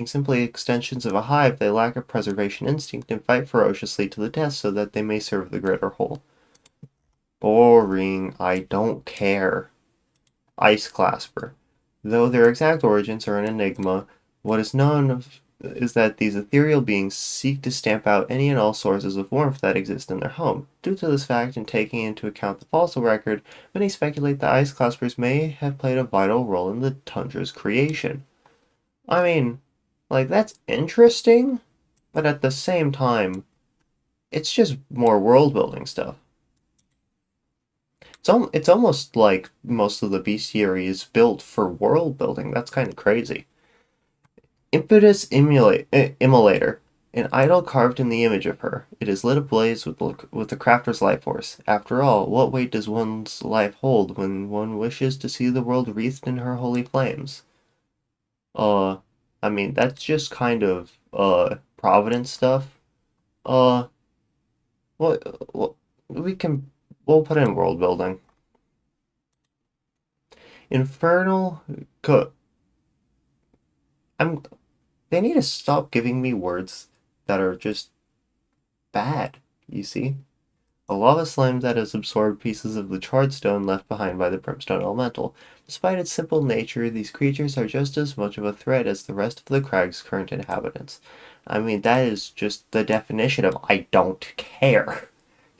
simply extensions of a hive, they lack a preservation instinct and fight ferociously to the death so that they may serve the greater whole. Boring. I don't care. Ice Clasper. Though their exact origins are an enigma, what is known is that these ethereal beings seek to stamp out any and all sources of warmth that exist in their home. Due to this fact, and taking into account the fossil record, many speculate the ice claspers may have played a vital role in the tundra's creation. I mean, like, that's interesting, but at the same time, it's just more world-building stuff. It's almost like most of the bestiary is built for world-building. That's kind of crazy. Immolator, an idol carved in the image of her. It is lit ablaze with the crafter's life force. After all, what weight does one's life hold when one wishes to see the world wreathed in her holy flames? I mean, that's just kind of, Providence stuff. Uh, what we'll put in world building. Infernal, they need to stop giving me words that are just bad, you see? A lava slime that has absorbed pieces of the charred stone left behind by the Brimstone elemental. Despite its simple nature, these creatures are just as much of a threat as the rest of the crag's current inhabitants. I mean, that is just the definition of I don't care.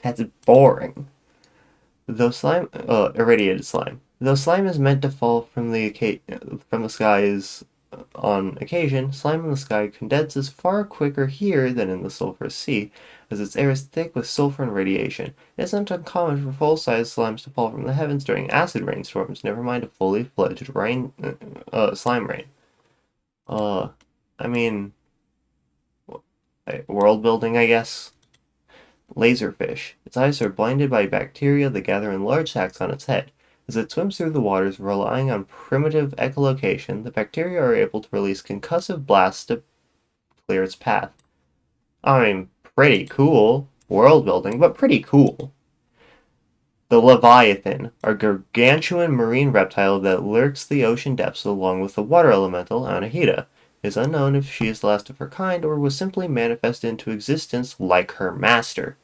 That's boring. Though slime, irradiated slime. Though slime is meant to fall from the skies on occasion, slime in the sky condenses far quicker here than in the sulphurous sea, as its air is thick with sulfur and radiation. It isn't uncommon for full-sized slimes to fall from the heavens during acid rainstorms, never mind a fully fledged slime rain. I mean, world building, I guess. Laserfish. Its eyes are blinded by bacteria that gather in large sacs on its head. As it swims through the waters, relying on primitive echolocation, the bacteria are able to release concussive blasts to clear its path. I mean, pretty cool. World building, but pretty cool. The Leviathan, a gargantuan marine reptile that lurks the ocean depths along with the water elemental, Anahita. It is unknown if she is the last of her kind or was simply manifested into existence like her master.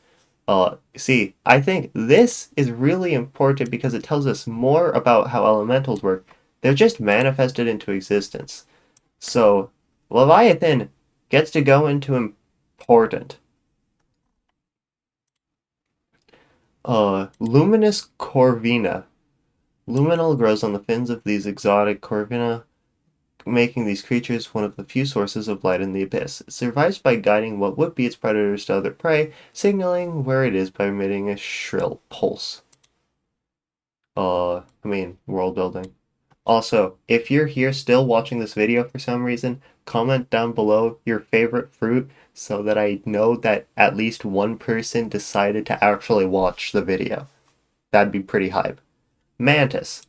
See, I think this is really important because it tells us more about how elementals work. They're just manifested into existence. So, Leviathan gets to go into important. Luminous Corvina. Luminal grows on the fins of these exotic Corvina, making these creatures one of the few sources of light in the abyss. It survives by guiding what would be its predators to other prey, signaling where it is by emitting a shrill pulse. I mean, world building. Also, if you're here still watching this video for some reason, comment down below your favorite fruit so that I know that at least one person decided to actually watch the video. That'd be pretty hype. Mantis.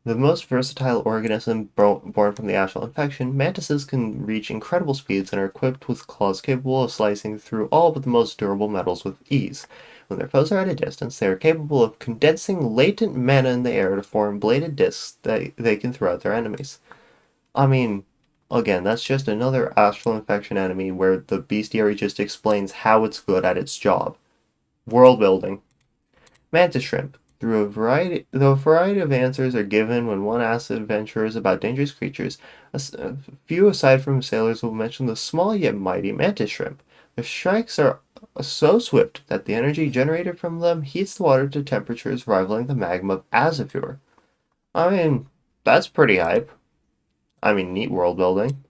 The most versatile organism born from the astral infection, mantises can reach incredible speeds and are equipped with claws capable of slicing through all but the most durable metals with ease. When their foes are at a distance, they are capable of condensing latent mana in the air to form bladed discs that they can throw at their enemies. I mean, again, that's just another astral infection enemy where the bestiary just explains how it's good at its job. World building. Mantis shrimp. Though a variety of answers are given when one asks adventurers about dangerous creatures, a few aside from sailors will mention the small yet mighty mantis shrimp. Their strikes are so swift that the energy generated from them heats the water to temperatures rivaling the magma of Azure. I mean, that's pretty hype. I mean, neat world building.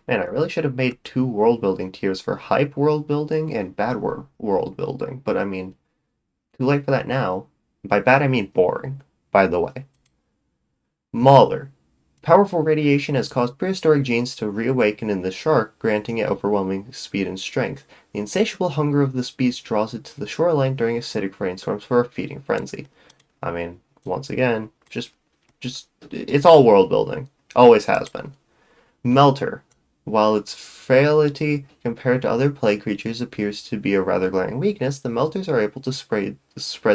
Man, I really should have made two world building tiers for hype world building and bad world building, but I mean, too late for that now. By bad, I mean boring, by the way. Mauler. Powerful radiation has caused prehistoric genes to reawaken in the shark, granting it overwhelming speed and strength. The insatiable hunger of this beast draws it to the shoreline during acidic rainstorms for a feeding frenzy. I mean, once again, it's all world building. Always has been. Melter. While its frailty compared to other plague creatures appears to be a rather glaring weakness, the Melters are able to spread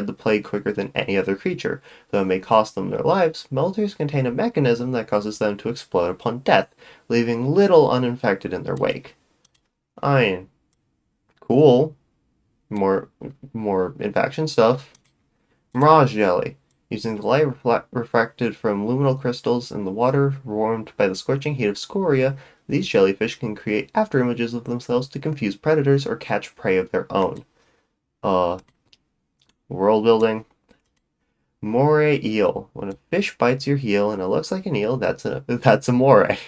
the plague quicker than any other creature. Though it may cost them their lives, Melters contain a mechanism that causes them to explode upon death, leaving little uninfected in their wake. I mean, cool. More infection stuff. Mirage Jelly. Using the light refracted from luminal crystals in the water, warmed by the scorching heat of scoria, these jellyfish can create afterimages of themselves to confuse predators or catch prey of their own. World building. Moray eel. When a fish bites your heel and it looks like an eel, that's a moray.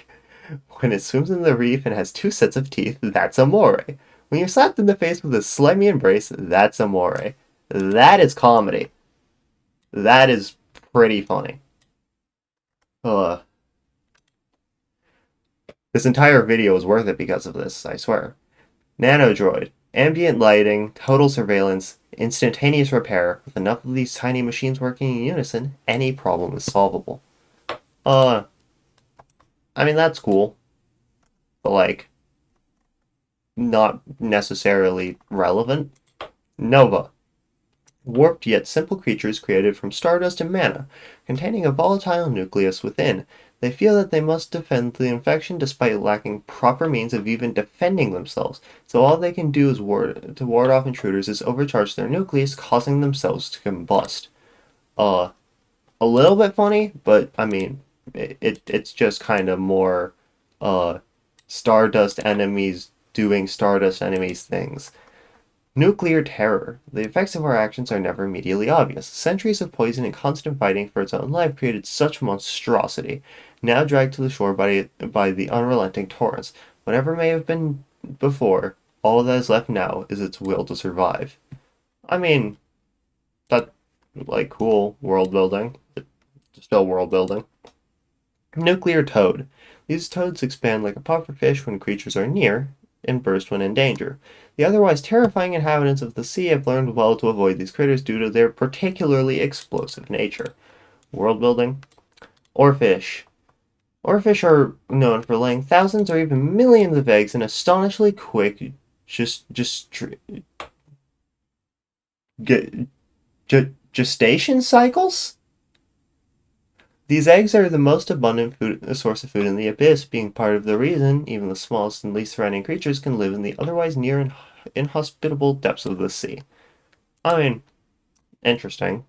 When it swims in the reef and has two sets of teeth, that's a moray. When you're slapped in the face with a slimy embrace, that's a moray. That is comedy. That is pretty funny. This entire video is worth it because of this, I swear. Nanodroid. Ambient lighting, total surveillance, instantaneous repair. With enough of these tiny machines working in unison, any problem is solvable. I mean, that's cool. But, like, not necessarily relevant. Nova. Warped yet simple creatures created from stardust and mana, containing a volatile nucleus within. They feel that they must defend the infection despite lacking proper means of even defending themselves, so all they can do to ward off intruders is overcharge their nucleus, causing themselves to combust. A little bit funny, but I mean, it's just kind of more stardust enemies doing stardust enemies things. Nuclear terror. The effects of our actions are never immediately obvious. Centuries of poison and constant fighting for its own life created such monstrosity, now dragged to the shore by the unrelenting torrents. Whatever may have been before, all that is left now is its will to survive. I mean, that's, like, cool world building. Still world building. Nuclear toad. These toads expand like a pufferfish when creatures are near, and burst when in danger. The otherwise terrifying inhabitants of the sea have learned well to avoid these critters due to their particularly explosive nature. World building. Oarfish. Oarfish are known for laying thousands or even millions of eggs in astonishingly quick gestation cycles? These eggs are the most abundant source of food in the abyss, being part of the reason even the smallest and least threatening creatures can live in the otherwise near and inhospitable depths of the sea. I mean, interesting.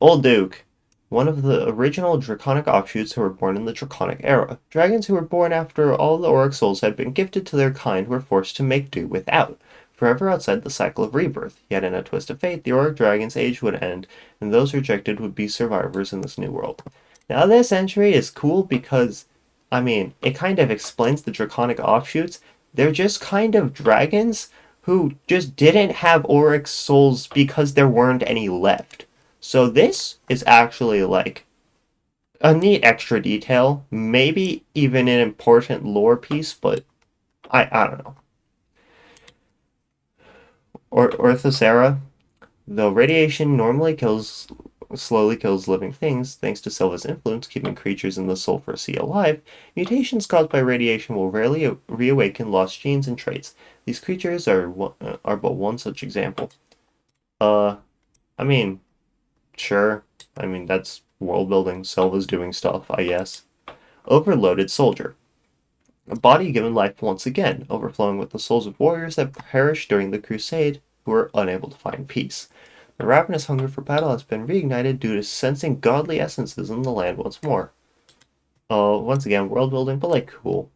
Old Duke. One of the original draconic offshoots who were born in the draconic era. Dragons who were born after all the auric souls had been gifted to their kind were forced to make do without, forever outside the cycle of rebirth. Yet in a twist of fate, the auric dragon's age would end, and those rejected would be survivors in this new world. Now this entry is cool because, I mean, it kind of explains the draconic offshoots. They're just kind of dragons who just didn't have auric souls because there weren't any left. So this is actually, like, a neat extra detail, maybe even an important lore piece, but I don't know. Orthocera. Though radiation normally slowly kills living things, thanks to Silva's influence keeping creatures in the sulfur sea alive, mutations caused by radiation will rarely reawaken lost genes and traits. These creatures are but one such example. I mean, sure. I mean, that's world building. Silva's doing stuff, I guess. Overloaded soldier. A body given life once again, overflowing with the souls of warriors that perished during the crusade who were unable to find peace. The ravenous hunger for battle has been reignited due to sensing godly essences in the land once more. Once again, world building, but, like, cool.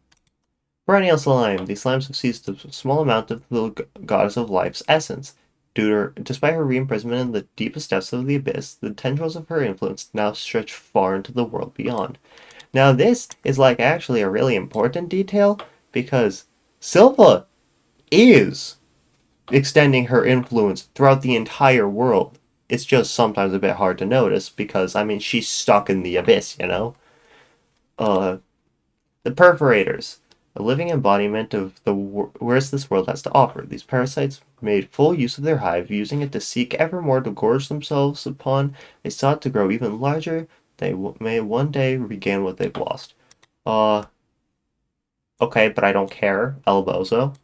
Perennial slime. These slimes have seized a small amount of the goddess of life's essence. Despite her re-imprisonment in the deepest depths of the abyss, the tendrils of her influence now stretch far into the world beyond. Now this is like actually a really important detail because Silva is extending her influence throughout the entire world. It's just sometimes a bit hard to notice because, I mean, she's stuck in the abyss, you know? Uh, the Perforators, a living embodiment of the worst this world has to offer. These parasites made full use of their hive, using it to seek evermore to gorge themselves upon. They sought to grow even larger. They may one day regain what they've lost. Uh, okay, but I don't care. Elbozo.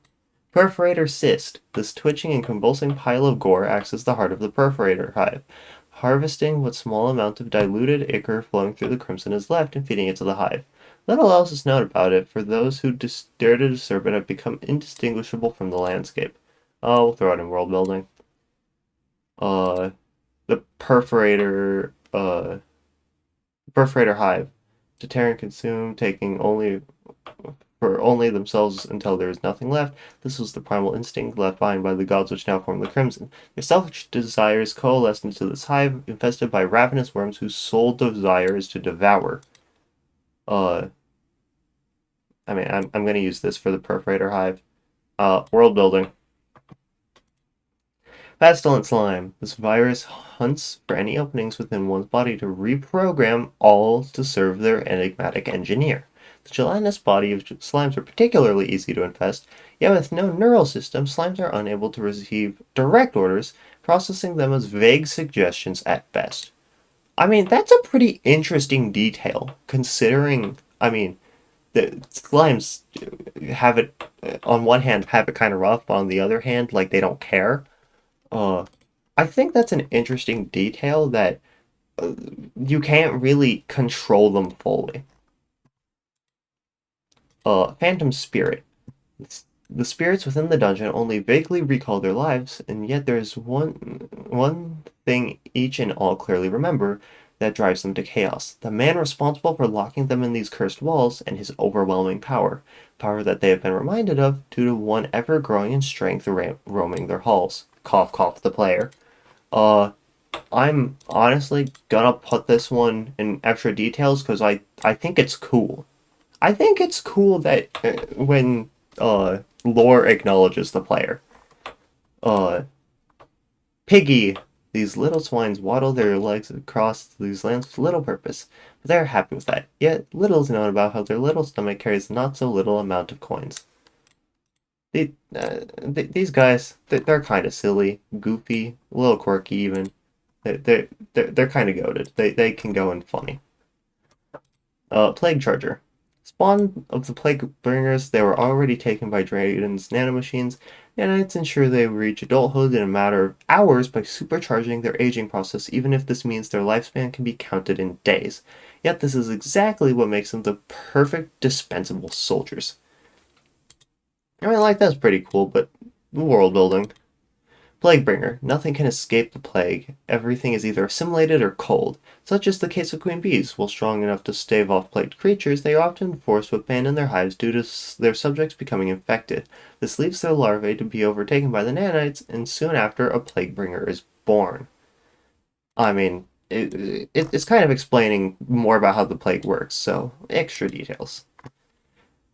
Perforator cyst. This twitching and convulsing pile of gore acts as the heart of the perforator hive, harvesting what small amount of diluted ichor flowing through the crimson is left and feeding it to the hive. Little else is known about it, for those who dare to disturb it have become indistinguishable from the landscape. Oh, we'll throw it in world building. The perforator hive. Deter and consume, taking only for only themselves until there is nothing left. This was the primal instinct left behind by the gods which now form the Crimson. Their selfish desires coalesced into this hive, infested by ravenous worms whose sole desire is to devour. I mean, I'm going to use this for the perforator hive. World building. Pestilent slime. This virus hunts for any openings within one's body to reprogram all to serve their enigmatic engineer. The gelatinous body of slimes are particularly easy to infest, yet with no neural system, slimes are unable to receive direct orders, processing them as vague suggestions at best. I mean, that's a pretty interesting detail, considering, I mean, the slimes have it, on one hand, have it kind of rough, but on the other hand, like, they don't care. I think that's an interesting detail that you can't really control them fully. Phantom Spirit. The spirits within the dungeon only vaguely recall their lives, and yet there's one thing each and all clearly remember that drives them to chaos. The man responsible for locking them in these cursed walls and his overwhelming power. Power that they have been reminded of due to one ever-growing in strength roaming their halls. Cough, cough, the player. I'm honestly gonna put this one in extra details because I think it's cool. I think it's cool that when lore acknowledges the player. Piggy. These little swines waddle their legs across these lands with little purpose, but they are happy with that. Yet little is known about how their little stomach carries not so little amount of coins. These guys, they're kind of silly, goofy, a little quirky even. They're kind of goated. They can go in funny. Plague Charger. Spawn of the Plague Bringers, they were already taken by Draedon's nanomachines. Nanites ensure they reach adulthood in a matter of hours by supercharging their aging process, even if this means their lifespan can be counted in days. Yet this is exactly what makes them the perfect dispensable soldiers. I mean, like, that's pretty cool, but world building. Plaguebringer. Nothing can escape the plague. Everything is either assimilated or cold. Such is the case of queen bees. While strong enough to stave off plagued creatures, they are often forced to abandon their hives due to their subjects becoming infected. This leaves their larvae to be overtaken by the nanites, and soon after, a plaguebringer is born. I mean, it's kind of explaining more about how the plague works, so extra details.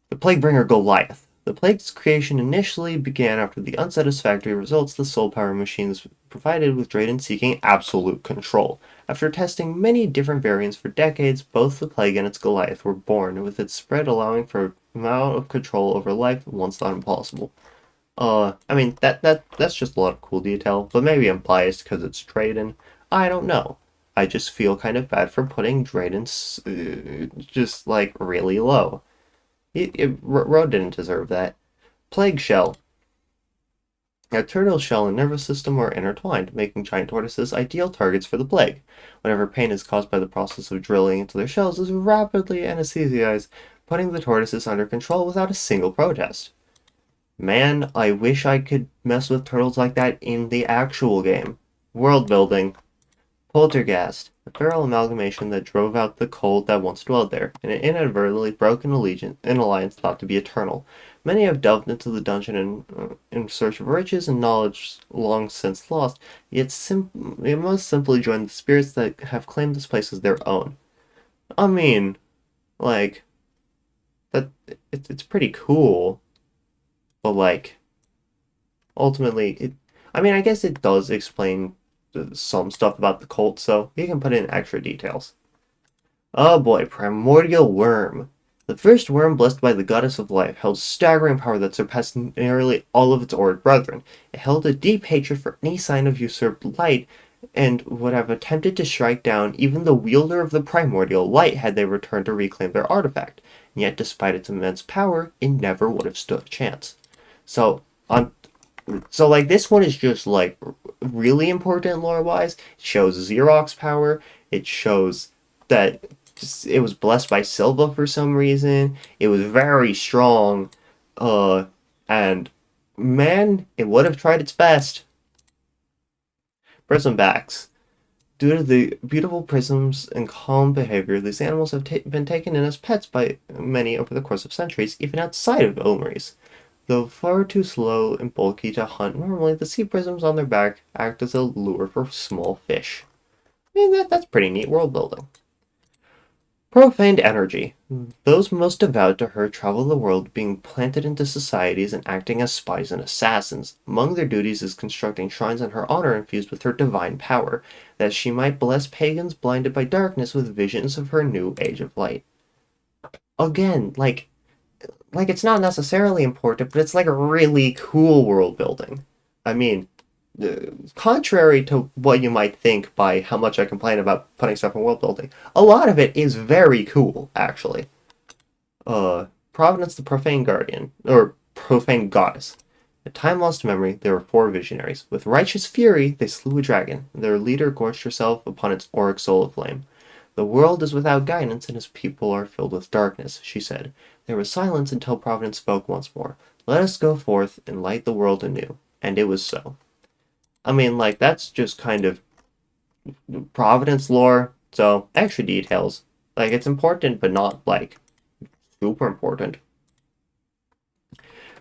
The Plaguebringer Goliath. The plague's creation initially began after the unsatisfactory results the soul power machines provided, with Draedon seeking absolute control. After testing many different variants for decades, both the plague and its Goliath were born, with its spread allowing for an amount of control over life once thought impossible. I mean, that's just a lot of cool detail, but maybe I'm biased because it's Draedon. I don't know. I just feel kind of bad for putting Draedon just, like, really low. Road didn't deserve that. Plague Shell. A turtle's shell and nervous system are intertwined, making giant tortoises ideal targets for the plague. Whenever pain is caused by the process of drilling into their shells is rapidly anesthetized, putting the tortoises under control without a single protest. Man, I wish I could mess with turtles like that in the actual game. World building. Poltergeist, a feral amalgamation that drove out the cold that once dwelled there, and an inadvertently broken an alliance thought to be eternal. Many have delved into the dungeon in search of riches and knowledge long since lost, yet most simply join the spirits that have claimed this place as their own. I mean, like, that it's pretty cool, but like, ultimately, I mean, I guess it does explain some stuff about the cult, so you can put in extra details. Oh boy, Primordial Worm. The first worm blessed by the goddess of life held staggering power that surpassed nearly all of its Auric brethren. It held a deep hatred for any sign of usurped light, and would have attempted to strike down even the wielder of the primordial light had they returned to reclaim their artifact. And yet, despite its immense power, it never would have stood a chance. So, on so like this one is just like really important lore wise. It shows Xerox power. It shows that it was blessed by Silva for some reason. It was very strong. And man, it would have tried its best. Prismbacks. Due to the beautiful prisms and calm behavior, these animals have been taken in as pets by many over the course of centuries, even outside of Ilmaries. Though far too slow and bulky to hunt normally, the sea prisms on their back act as a lure for small fish. I mean, that's pretty neat world building. Profaned energy. Those most devout to her travel the world, being planted into societies and acting as spies and assassins. Among their duties is constructing shrines in her honor infused with her divine power, that she might bless pagans blinded by darkness with visions of her new age of light. Again, like it's not necessarily important, but it's like a really cool world building. I mean, contrary to what you might think by how much I complain about putting stuff in world building, a lot of it is very cool, actually. Providence the Profane Guardian, or Profane Goddess. A time lost memory, there were 4 visionaries. With righteous fury, they slew a dragon. Their leader gorged herself upon its auric soul of flame. The world is without guidance, and its people are filled with darkness, she said. There was silence until Providence spoke once more. Let us go forth and light the world anew. And it was so. I mean, like, that's just kind of Providence lore, so extra details. Like, it's important, but not, like, super important.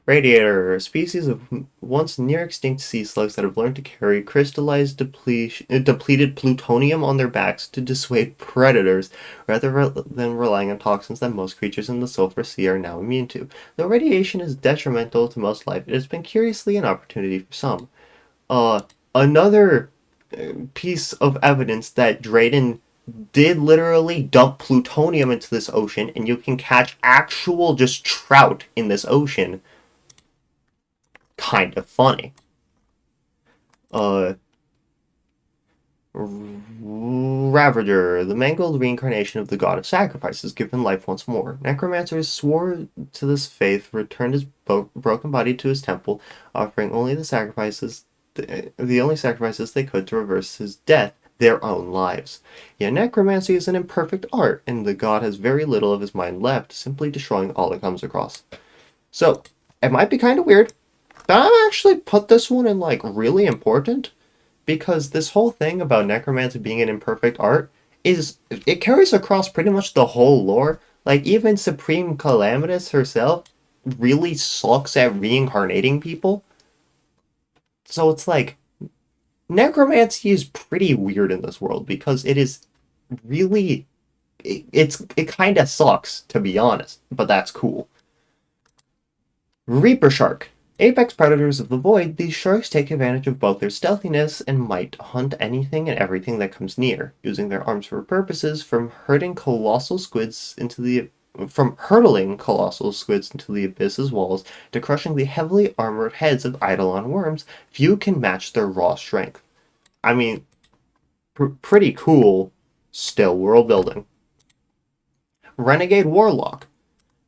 Radiator, a species of once near-extinct sea slugs that have learned to carry crystallized depleted plutonium on their backs to dissuade predators, rather than relying on toxins that most creatures in the sulfur sea are now immune to. Though radiation is detrimental to most life, it has been curiously an opportunity for some. Another piece of evidence that Draedon did literally dump plutonium into this ocean, and you can catch actual just trout in this ocean. Kind of funny. Ravager, the mangled reincarnation of the god of sacrifices, given life once more. Necromancers swore to this faith, returned his broken body to his temple, offering only the only sacrifices they could to reverse his death, their own lives. Yet necromancy is an imperfect art, and the god has very little of his mind left, simply destroying all it comes across. So, it might be kind of weird, but I've actually put this one in, like, really important, because this whole thing about necromancy being an imperfect art it carries across pretty much the whole lore. Like, even Supreme Calamitas herself really sucks at reincarnating people. So it's like, necromancy is pretty weird in this world, because it is really, it kind of sucks, to be honest, but that's cool. Reaper Shark. Apex predators of the void, these sharks take advantage of both their stealthiness and might to hunt anything and everything that comes near, using their arms for purposes from hurtling colossal squids into the abyss's walls to crushing the heavily armored heads of Eidolon worms. Few can match their raw strength. I mean, pretty cool, still world building. Renegade Warlock.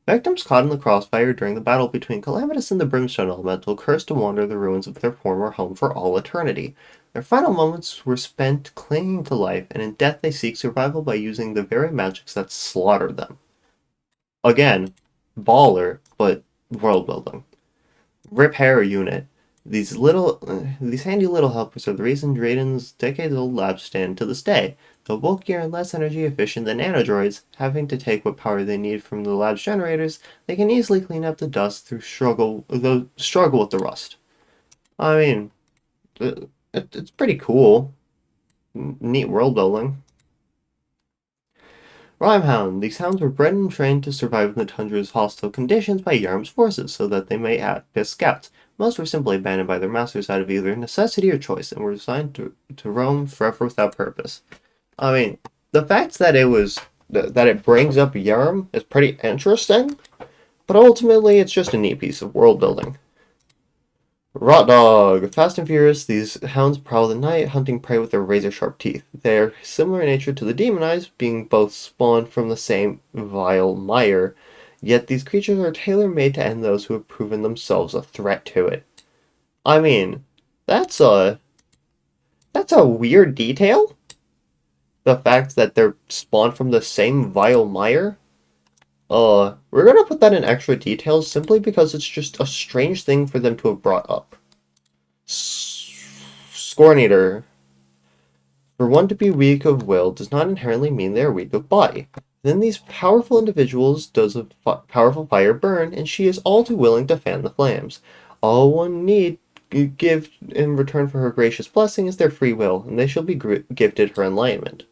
Victims caught in the crossfire during the battle between Calamitus and the Brimstone elemental cursed to wander the ruins of their former home for all eternity. Their final moments were spent clinging to life, and in death they seek survival by using the very magics that slaughtered them. Again, baller, but world building. Repair Unit. These handy little helpers are the reason Draedon's decades-old labs stand to this day. Though bulkier and less energy efficient than nanodroids, having to take what power they need from the lab's generators, they can easily clean up the dust through struggle with the rust. I mean, it's pretty cool. Neat world building. Rhymehound. These hounds were bred and trained to survive in the tundra's hostile conditions by Yarm's forces so that they may act as scouts. Most were simply abandoned by their masters out of either necessity or choice and were designed to roam forever without purpose. I mean, the fact that it brings up Yarm is pretty interesting, but ultimately it's just a neat piece of world building. Rot Dog. Fast and furious, these hounds prowl the night, hunting prey with their razor-sharp teeth. They are similar in nature to the demonized, being both spawned from the same vile mire, yet these creatures are tailor-made to end those who have proven themselves a threat to it. I mean, that's a weird detail. The fact that they're spawned from the same vile mire. We're gonna put that in extra details simply because it's just a strange thing for them to have brought up. Scorn Eater. For one to be weak of will does not inherently mean they are weak of body. Then these powerful individuals does a powerful fire burn, and she is all too willing to fan the flames. All one need give in return for her gracious blessing is their free will, and they shall be gifted her enlightenment.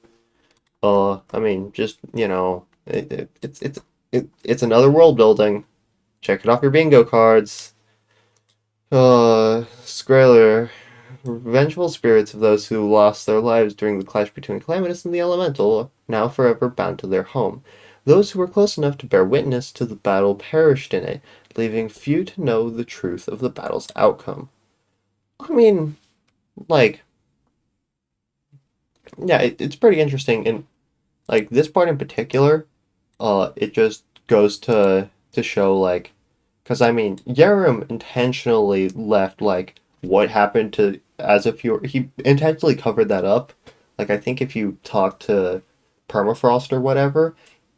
I mean, just, you know, it's another world building. Check it off your bingo cards. Skrailer. Vengeful spirits of those who lost their lives during the clash between Calamitus and the Elemental, now forever bound to their home. Those who were close enough to bear witness to the battle perished in it, leaving few to know the truth of the battle's outcome. I mean, like, yeah, it's pretty interesting, and like this part in particular, it just goes to show like, because I mean, Yarum intentionally left like what happened to as if he intentionally covered that up. Like I think if you talk to Permafrost or whatever,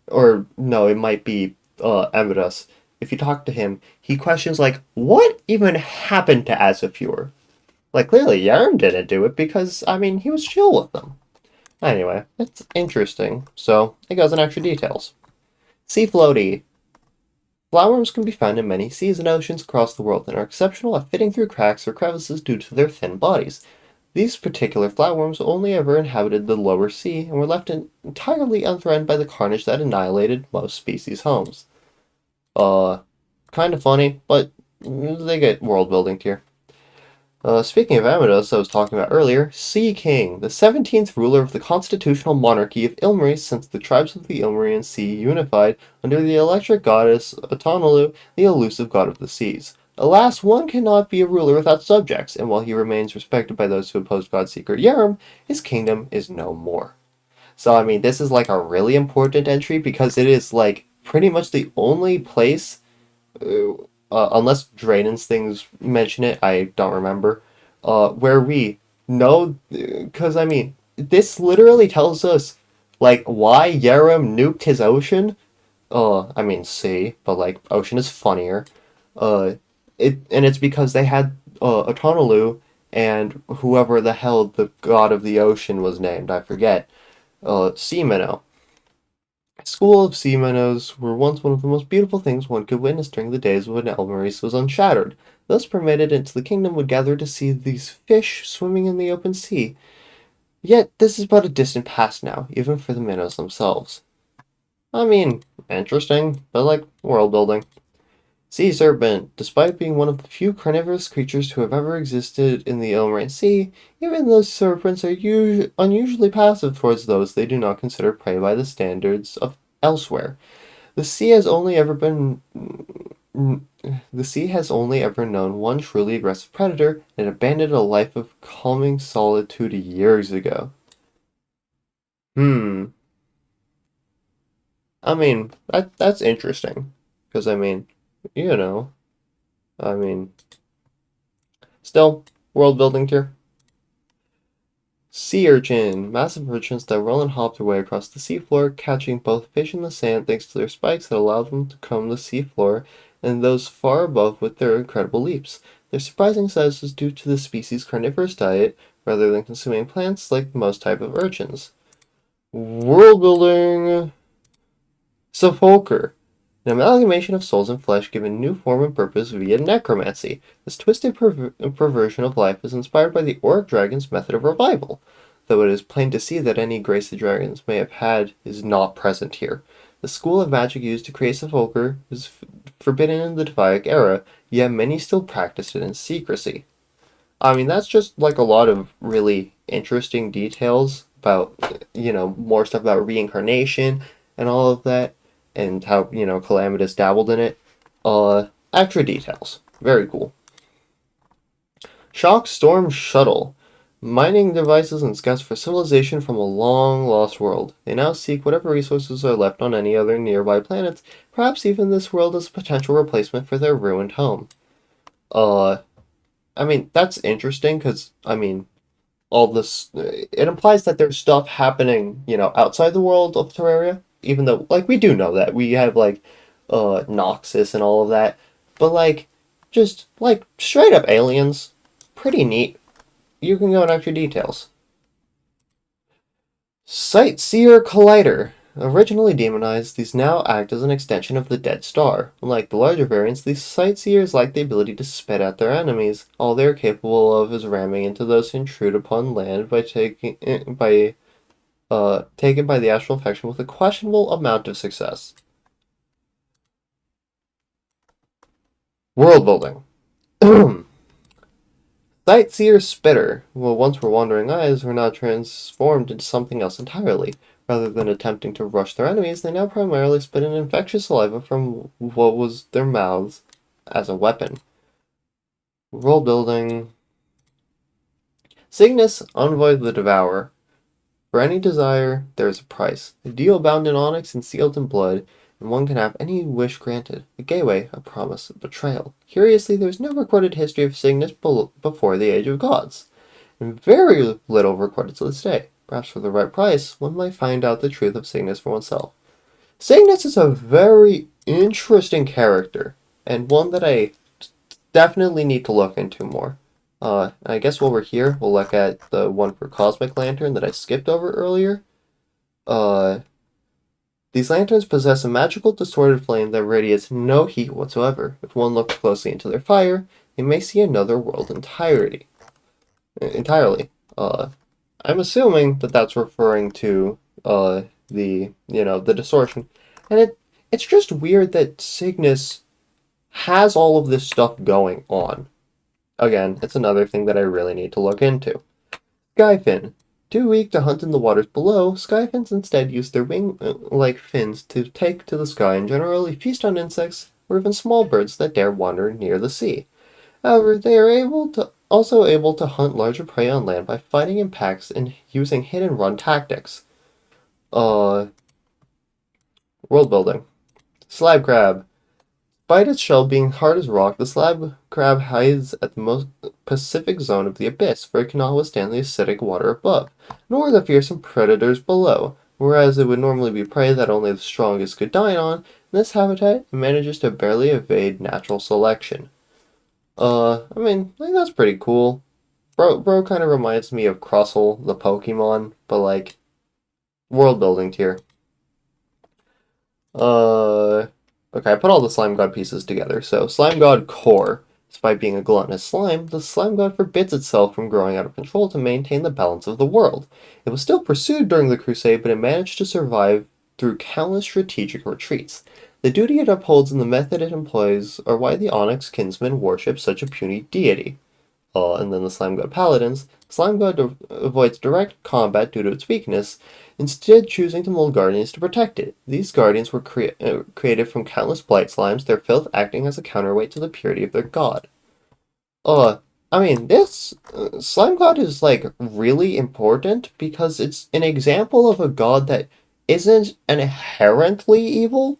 or no, it might be Emidus. If you talk to him, he questions like, what even happened to Azafur? Like clearly Yarum didn't do it because I mean he was chill with them. Anyway, it's interesting. So it goes in extra details. Sea floaty. Flatworms can be found in many seas and oceans across the world and are exceptional at fitting through cracks or crevices due to their thin bodies. These particular flatworms only ever inhabited the lower sea and were left entirely unthreatened by the carnage that annihilated most species' homes. Kind of funny, but they get world building here. Speaking of Amados, I was talking about earlier, Sea King, the 17th ruler of the constitutional monarchy of Ilmari since the tribes of the Ilmarian Sea unified under the electric goddess Autonolu, the elusive god of the seas. Alas, one cannot be a ruler without subjects, and while he remains respected by those who oppose Godseeker Yarum, his kingdom is no more. So, I mean, this is like a really important entry because it is like pretty much the only place unless Draedon's things mention it, I don't remember, where we know, because, I mean, this literally tells us, like, why Yarum nuked his ocean. I mean, sea, but, like, ocean is funnier. And it's because they had, Autonolu and whoever the hell the god of the ocean was named, I forget, Sea Minnow. School of sea minnows were once one of the most beautiful things one could witness during the days when Elmaris was unshattered. Those permitted into the kingdom would gather to see these fish swimming in the open sea. Yet this is but a distant past now, even for the minnows themselves. I mean, interesting, but like world building. Sea serpent. Despite being one of the few carnivorous creatures to have ever existed in the Elmarin Sea, even those serpents are unusually passive towards those they do not consider prey by the standards of elsewhere. The sea has only ever known one truly aggressive predator and abandoned a life of calming solitude years ago. I mean, that's interesting. Because, I mean, you know, I mean, still, world building tier. Sea urchin. Massive urchins that roll and hop their way across the seafloor, catching both fish in the sand thanks to their spikes that allow them to comb the seafloor and those far above with their incredible leaps. Their surprising size is due to the species' carnivorous diet, rather than consuming plants like most type of urchins. World building. Sepulchre. An amalgamation of souls and flesh given new form and purpose via necromancy. This twisted perversion of life is inspired by the Auric Dragon's method of revival, though it is plain to see that any grace the dragons may have had is not present here. The school of magic used to create Sepulchre is forbidden in the Deviac era, yet many still practice it in secrecy. I mean, that's just like a lot of really interesting details about, more stuff about reincarnation and all of that, and how, Calamitus dabbled in it. Extra details. Very cool. Shock Storm Shuttle. Mining devices and scouts for civilization from a long-lost world. They now seek whatever resources are left on any other nearby planets, perhaps even this world as a potential replacement for their ruined home. I mean, that's interesting, because, I mean, all this, it implies that there's stuff happening, outside the world of Terraria, even though, like, we do know that. We have, like, Noxus and all of that, but, like, just, like, straight up aliens, pretty neat. You can go in extra details. Sightseer Collider. Originally demonized, these now act as an extension of the Dead Star. Unlike the larger variants, these Sightseers lack the ability to spit at their enemies. All they are capable of is ramming into those who intrude upon land taken by the astral infection with a questionable amount of success. World building. Sightseer Spitter, who once were wandering eyes, were now transformed into something else entirely. Rather than attempting to rush their enemies, they now primarily spit an infectious saliva from what was their mouths as a weapon. World building. Cygnus, Envoy of the Devourer. For any desire, there is a price. A deal bound in onyx and sealed in blood, and one can have any wish granted. A gateway, a promise, a betrayal. Curiously, there is no recorded history of Cygnus before the Age of Gods, and very little recorded to this day. Perhaps for the right price, one might find out the truth of Cygnus for oneself. Cygnus is a very interesting character, and one that I definitely need to look into more. I guess while we're here, we'll look at the one for Cosmic Lantern that I skipped over earlier. These lanterns possess a magical distorted flame that radiates no heat whatsoever. If one looks closely into their fire, they may see another world entirely. I'm assuming that that's referring to the distortion, and it's just weird that Cygnus has all of this stuff going on. Again, it's another thing that I really need to look into. Skyfin. Too weak to hunt in the waters below, skyfins instead use their wing-like fins to take to the sky and generally feast on insects or even small birds that dare wander near the sea. However, they are also able to hunt larger prey on land by fighting in packs and using hit-and-run tactics. World building. Slab crab. Despite its shell being hard as rock, the slab crab hides at the most Pacific zone of the abyss, for it cannot withstand the acidic water above, nor the fearsome predators below. Whereas it would normally be prey that only the strongest could dine on, in this habitat it manages to barely evade natural selection. I mean, I think that's pretty cool. Bro kind of reminds me of Crustle, the Pokemon, but like, world building tier. Okay, I put all the Slime God pieces together. So, Slime God Core. Despite being a gluttonous slime, the Slime God forbids itself from growing out of control to maintain the balance of the world. It was still pursued during the Crusade, but it managed to survive through countless strategic retreats. The duty it upholds and the method it employs are why the Onyx kinsmen worship such a puny deity. And then the Slime God Paladins. Slime God avoids direct combat due to its weakness, instead choosing to mold guardians to protect it. These guardians were created from countless blight slimes, their filth acting as a counterweight to the purity of their god. I mean, this Slime God is, like, really important because it's an example of a god that isn't inherently evil.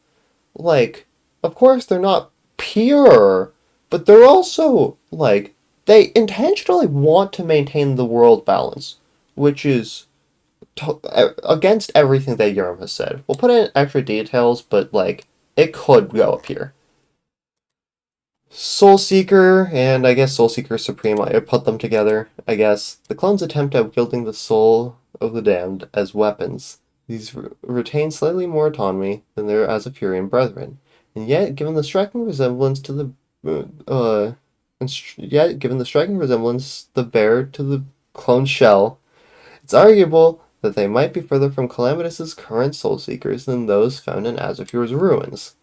Like, of course they're not pure, but they're also, like, they intentionally want to maintain the world balance, which is against everything that Urim has said. We'll put in extra details, but, like, it could go up here. Soulseeker and I guess Soulseeker Supreme, I put them together, I guess. The clones attempt at wielding the soul of the damned as weapons. These retain slightly more autonomy than their Azafurian brethren, and yet, given the striking resemblance to the bear to the clone shell, it's arguable that they might be further from Calamitus' current Soulseekers than those found in Azafur's ruins.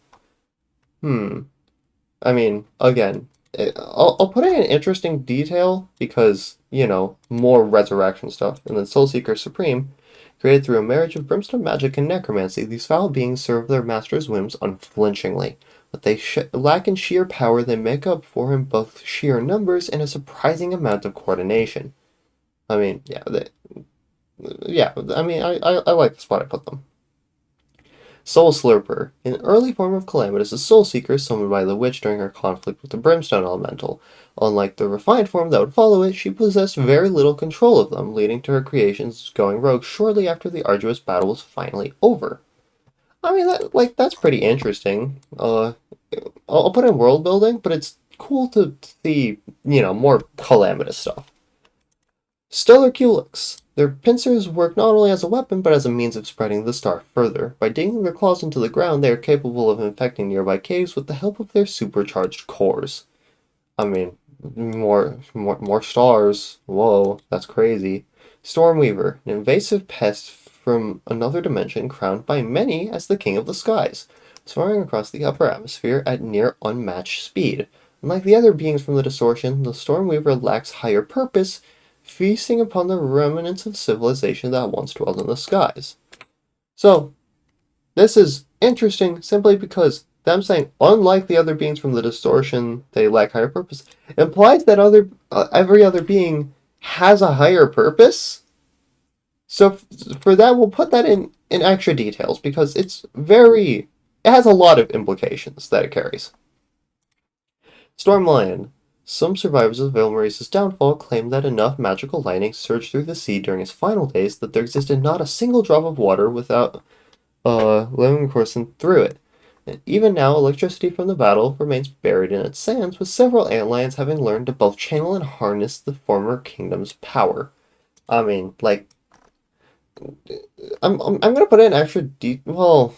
I mean, again, I'll put in an interesting detail because, you know, more resurrection stuff. And then Soulseeker Supreme, created through a marriage of brimstone magic and necromancy, these foul beings serve their master's whims unflinchingly. But they lack in sheer power, they make up for in both sheer numbers and a surprising amount of coordination. I mean, I like the spot I put them. Soul Slurper, an early form of Calamitus, a soul seeker summoned by the witch during her conflict with the Brimstone Elemental. Unlike the refined form that would follow it, she possessed very little control of them, leading to her creations going rogue shortly after the arduous battle was finally over. I mean, that's pretty interesting. I'll put in world building, but it's cool to see, you know, more Calamitous stuff. Stellar Culex. Their pincers work not only as a weapon, but as a means of spreading the star further. By digging their claws into the ground, they are capable of infecting nearby caves with the help of their supercharged cores. I mean, more stars. Whoa, that's crazy. Stormweaver, an invasive pest from another dimension crowned by many as the king of the skies, soaring across the upper atmosphere at near unmatched speed. Unlike the other beings from the distortion, the Stormweaver lacks higher purpose, feasting upon the remnants of civilization that once dwelled in the skies. So, this is interesting simply because them saying, unlike the other beings from the distortion, they lack higher purpose, implies that every other being has a higher purpose. So, for that, we'll put that in extra details because it has a lot of implications that it carries. Storm Lion. Some survivors of Vilmaris's downfall claim that enough magical lightning surged through the sea during his final days that there existed not a single drop of water without living coursing through it. And even now, electricity from the battle remains buried in its sands, with several antlions having learned to both channel and harness the former kingdom's power. I mean, like, I'm gonna put in extra well,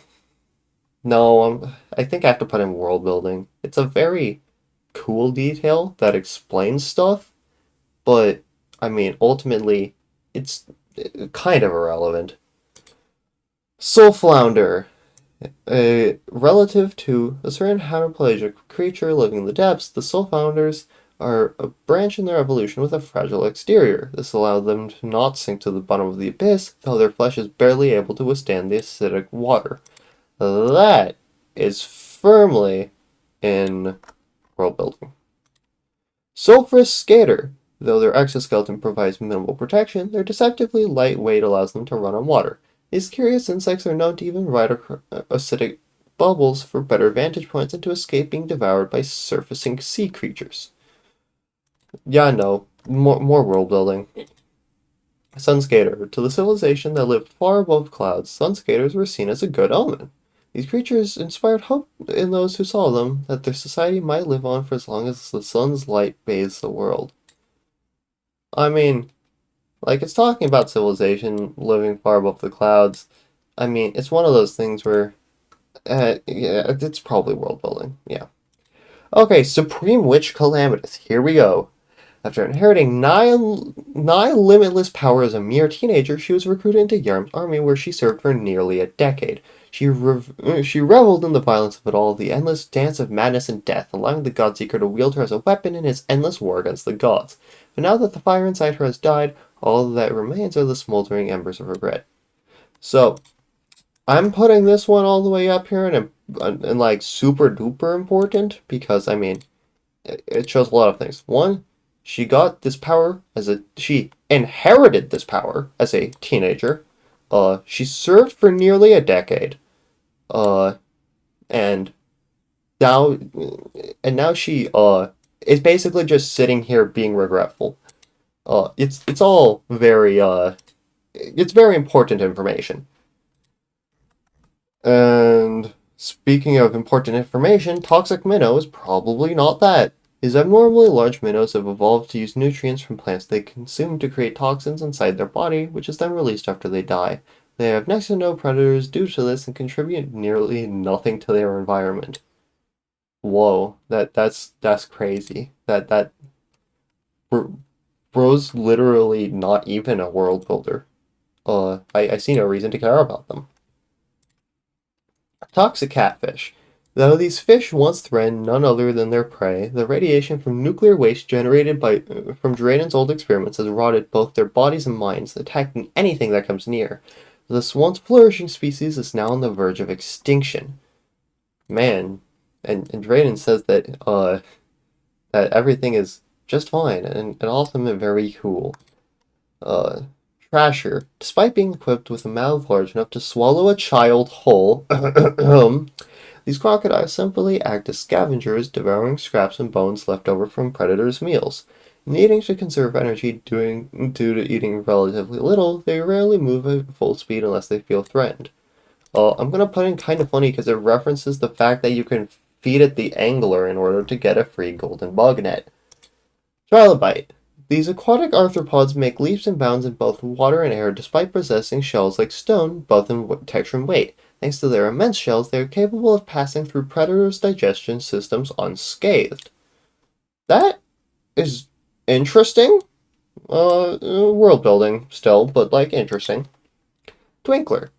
no, I think I have to put in world building. It's a very cool detail that explains stuff, but I mean, ultimately, it's kind of irrelevant. Soul Flounder. Relative to a certain hemiplegic creature living in the depths, the Soul Flounders are a branch in their evolution with a fragile exterior. This allowed them to not sink to the bottom of the abyss, though their flesh is barely able to withstand the acidic water. That is firmly in world building. Sulphurous Skater. Though their exoskeleton provides minimal protection, their deceptively light weight allows them to run on water. These curious insects are known to even ride acidic bubbles for better vantage points and to escape being devoured by surfacing sea creatures. Yeah, no, more world building. Sunskater. To the civilization that lived far above clouds, Sunskaters were seen as a good omen. These creatures inspired hope in those who saw them, that their society might live on for as long as the sun's light bathes the world. I mean, like, it's talking about civilization living far above the clouds. I mean, it's one of those things where, yeah, it's probably world building, yeah. Okay, Supreme Witch Calamitus, here we go. After inheriting nigh limitless power as a mere teenager, she was recruited into Yarm's army where she served for nearly a decade. She reveled in the violence of it all, the endless dance of madness and death, allowing the Godseeker to wield her as a weapon in his endless war against the gods. But now that the fire inside her has died, all that remains are the smoldering embers of regret. So, I'm putting this one all the way up here and like super duper important because, I mean, it shows a lot of things. One, she got this power she inherited this power as a teenager. She served for nearly a decade. And now she is basically just sitting here being regretful. It's all very it's very important information. And Speaking of important information, toxic minnow is probably not that. These abnormally large minnows have evolved to use nutrients from plants they consume to create toxins inside their body, which is then released after they die. They have next to no predators due to this and contribute nearly nothing to their environment. Whoa, that's crazy. Bro's literally not even a world builder. I see no reason to care about them. Toxic catfish. Though these fish once threatened none other than their prey, the radiation from nuclear waste generated from Draedon's old experiments has rotted both their bodies and minds, attacking anything that comes near. This once flourishing species is now on the verge of extinction. Man, and Draedon says that everything is just fine and awesome and very cool. Trasher. Despite being equipped with a mouth large enough to swallow a child whole, these crocodiles simply act as scavengers, devouring scraps and bones left over from predators' meals. Needing to conserve energy due to eating relatively little, they rarely move at full speed unless they feel threatened. I'm gonna put in kind of funny because it references the fact that you can feed it the angler in order to get a free golden bug net. Trilobite. These aquatic arthropods make leaps and bounds in both water and air despite possessing shells like stone, both in texture and weight. Thanks to their immense shells, they are capable of passing through predators' digestion systems unscathed. That is interesting. World building still, but like interesting. Twinkler.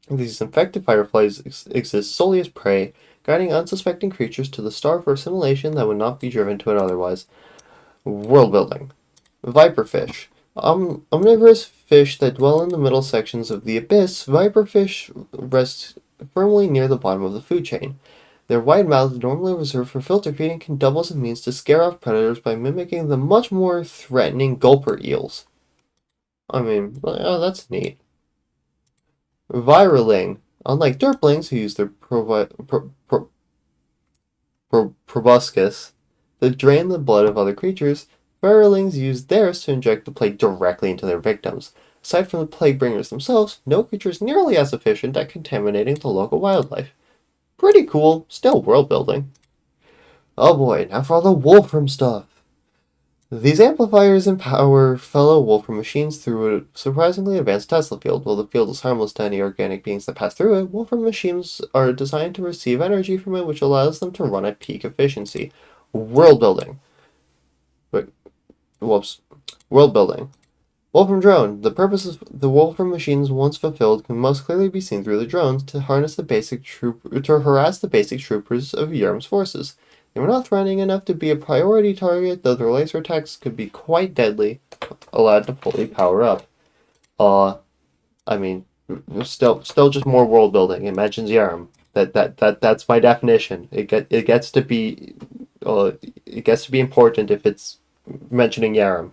These infected fireflies exist solely as prey, guiding unsuspecting creatures to the star for assimilation that would not be driven to it otherwise. World building. Viperfish. Omnivorous fish that dwell in the middle sections of the abyss, viperfish rest firmly near the bottom of the food chain. Their wide mouths, normally reserved for filter feeding, can double as a means to scare off predators by mimicking the much more threatening gulper eels. I mean, oh, that's neat. Viraling. Unlike derplings, who use their proboscis to drain the blood of other creatures, Viralings use theirs to inject the plague directly into their victims. Aside from the plague bringers themselves, no creature is nearly as efficient at contaminating the local wildlife. Pretty cool, still world building. Oh boy, now for all the Wolfram stuff. These amplifiers empower fellow Wolfram machines through a surprisingly advanced Tesla field. While the field is harmless to any organic beings that pass through it, Wolfram machines are designed to receive energy from it, which allows them to run at peak efficiency. World building. World building. Wolfram drone. The purpose of the Wolfram machines once fulfilled can most clearly be seen through the drones to harass the basic troopers of Yurm's forces. They were not threatening enough to be a priority target, though their laser attacks could be quite deadly, allowed to fully power up. I mean, still just more world building. It mentions Yurm. That's my definition. It gets to be important if it's mentioning Yurm.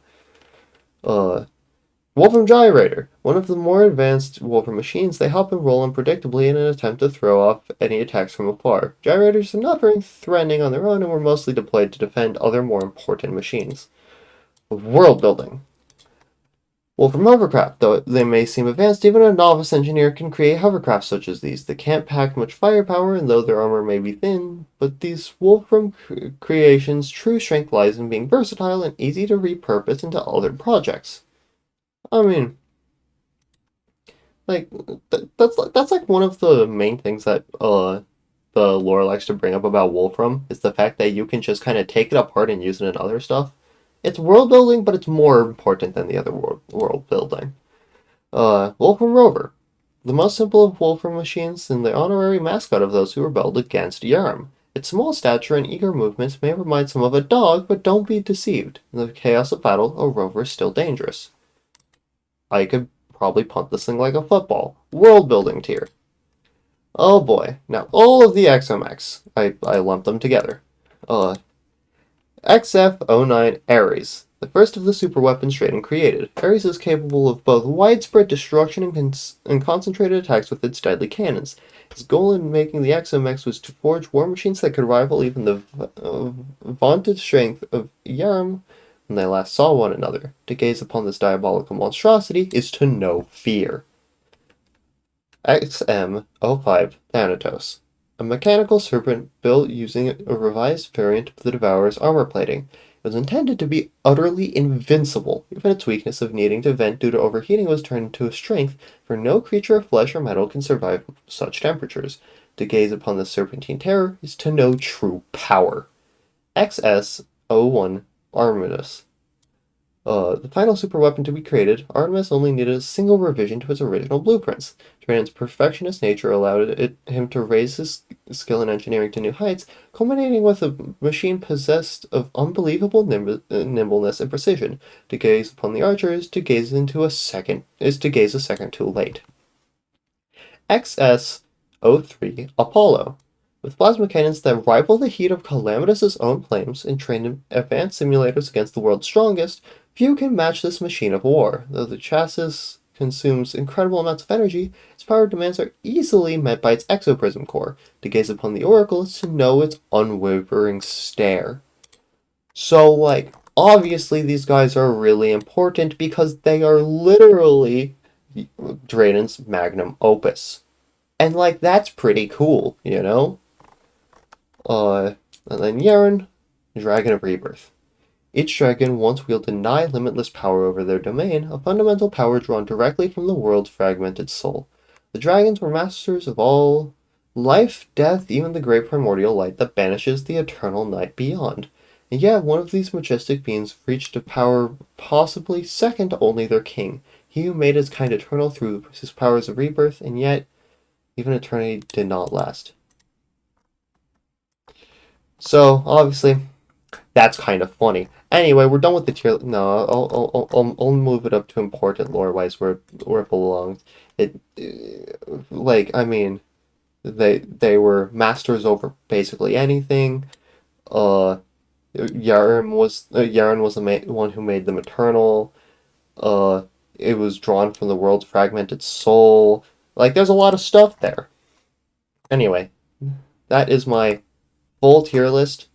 Wolfram Gyrator. One of the more advanced Wolfram machines, they hop and roll unpredictably in an attempt to throw off any attacks from afar. Gyrators are not very threatening on their own and were mostly deployed to defend other more important machines. World building. Wolfram hovercraft. Though they may seem advanced, even a novice engineer can create hovercrafts such as these. They can't pack much firepower, and though their armor may be thin, but these Wolfram creations' true strength lies in being versatile and easy to repurpose into other projects. I mean, like that's like one of the main things that the lore likes to bring up about Wolfram is the fact that you can just kind of take it apart and use it in other stuff. It's world building, but it's more important than the other world building. Wolfram Rover. The most simple of Wolfram machines and the honorary mascot of those who rebelled against Yurm. Its small stature and eager movements may remind some of a dog, but don't be deceived. In the chaos of battle, a rover is still dangerous. I could probably punt this thing like a football. World building tier. Oh boy. Now, all of the exomechs. I lumped them together. XF-09 Ares, the first of the superweapons Draedon created. Ares is capable of both widespread destruction and concentrated attacks with its deadly cannons. His goal in making the exomechs was to forge war machines that could rival even the vaunted strength of Yurm when they last saw one another. To gaze upon this diabolical monstrosity is to know fear. XM-05 Thanatos. a mechanical serpent built using a revised variant of the Devourer's armor plating. It was intended to be utterly invincible. Even its weakness of needing to vent due to overheating was turned into a strength, for no creature of flesh or metal can survive such temperatures. To gaze upon the serpentine terror is to know true power. XS-01 Armistice. The final superweapon to be created, Artemis only needed a single revision to its original blueprints. Draedon's perfectionist nature allowed him to raise his skill in engineering to new heights, culminating with a machine possessed of unbelievable nimbleness and precision. To gaze upon the archer is to gaze a second too late. XS-03 Apollo. With plasma cannons that rival the heat of Calamitus' own flames and trained in advanced simulators against the world's strongest, few can match this machine of war. Though the chassis consumes incredible amounts of energy, its power demands are easily met by its exoprism core. To gaze upon the Oracle is to know its unwavering stare. So, like, obviously these guys are really important because they are literally Draedon's magnum opus. And, like, that's pretty cool, you know? And then Yaren, Dragon of Rebirth. Each dragon once wielded nigh limitless power over their domain, a fundamental power drawn directly from the world's fragmented soul. The dragons were masters of all life, death, even the great primordial light that banishes the eternal night beyond. And yet, one of these majestic beings reached a power possibly second to only their king, he who made his kind eternal through his powers of rebirth, and yet, even eternity did not last. So, obviously, that's kind of funny. Anyway, we're done with the tier. No, I'll move it up to important lore-wise where it belongs. Like, I mean, they were masters over basically anything. Yaren was the one who made them eternal. Uh, it was drawn from the world's fragmented soul. Like, there's a lot of stuff there. Anyway, that is my full tier list.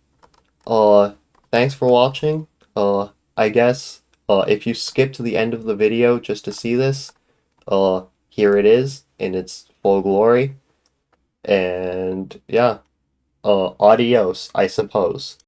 Thanks for watching. I guess, if you skip to the end of the video just to see this, here it is in its full glory. And, yeah, adios, I suppose.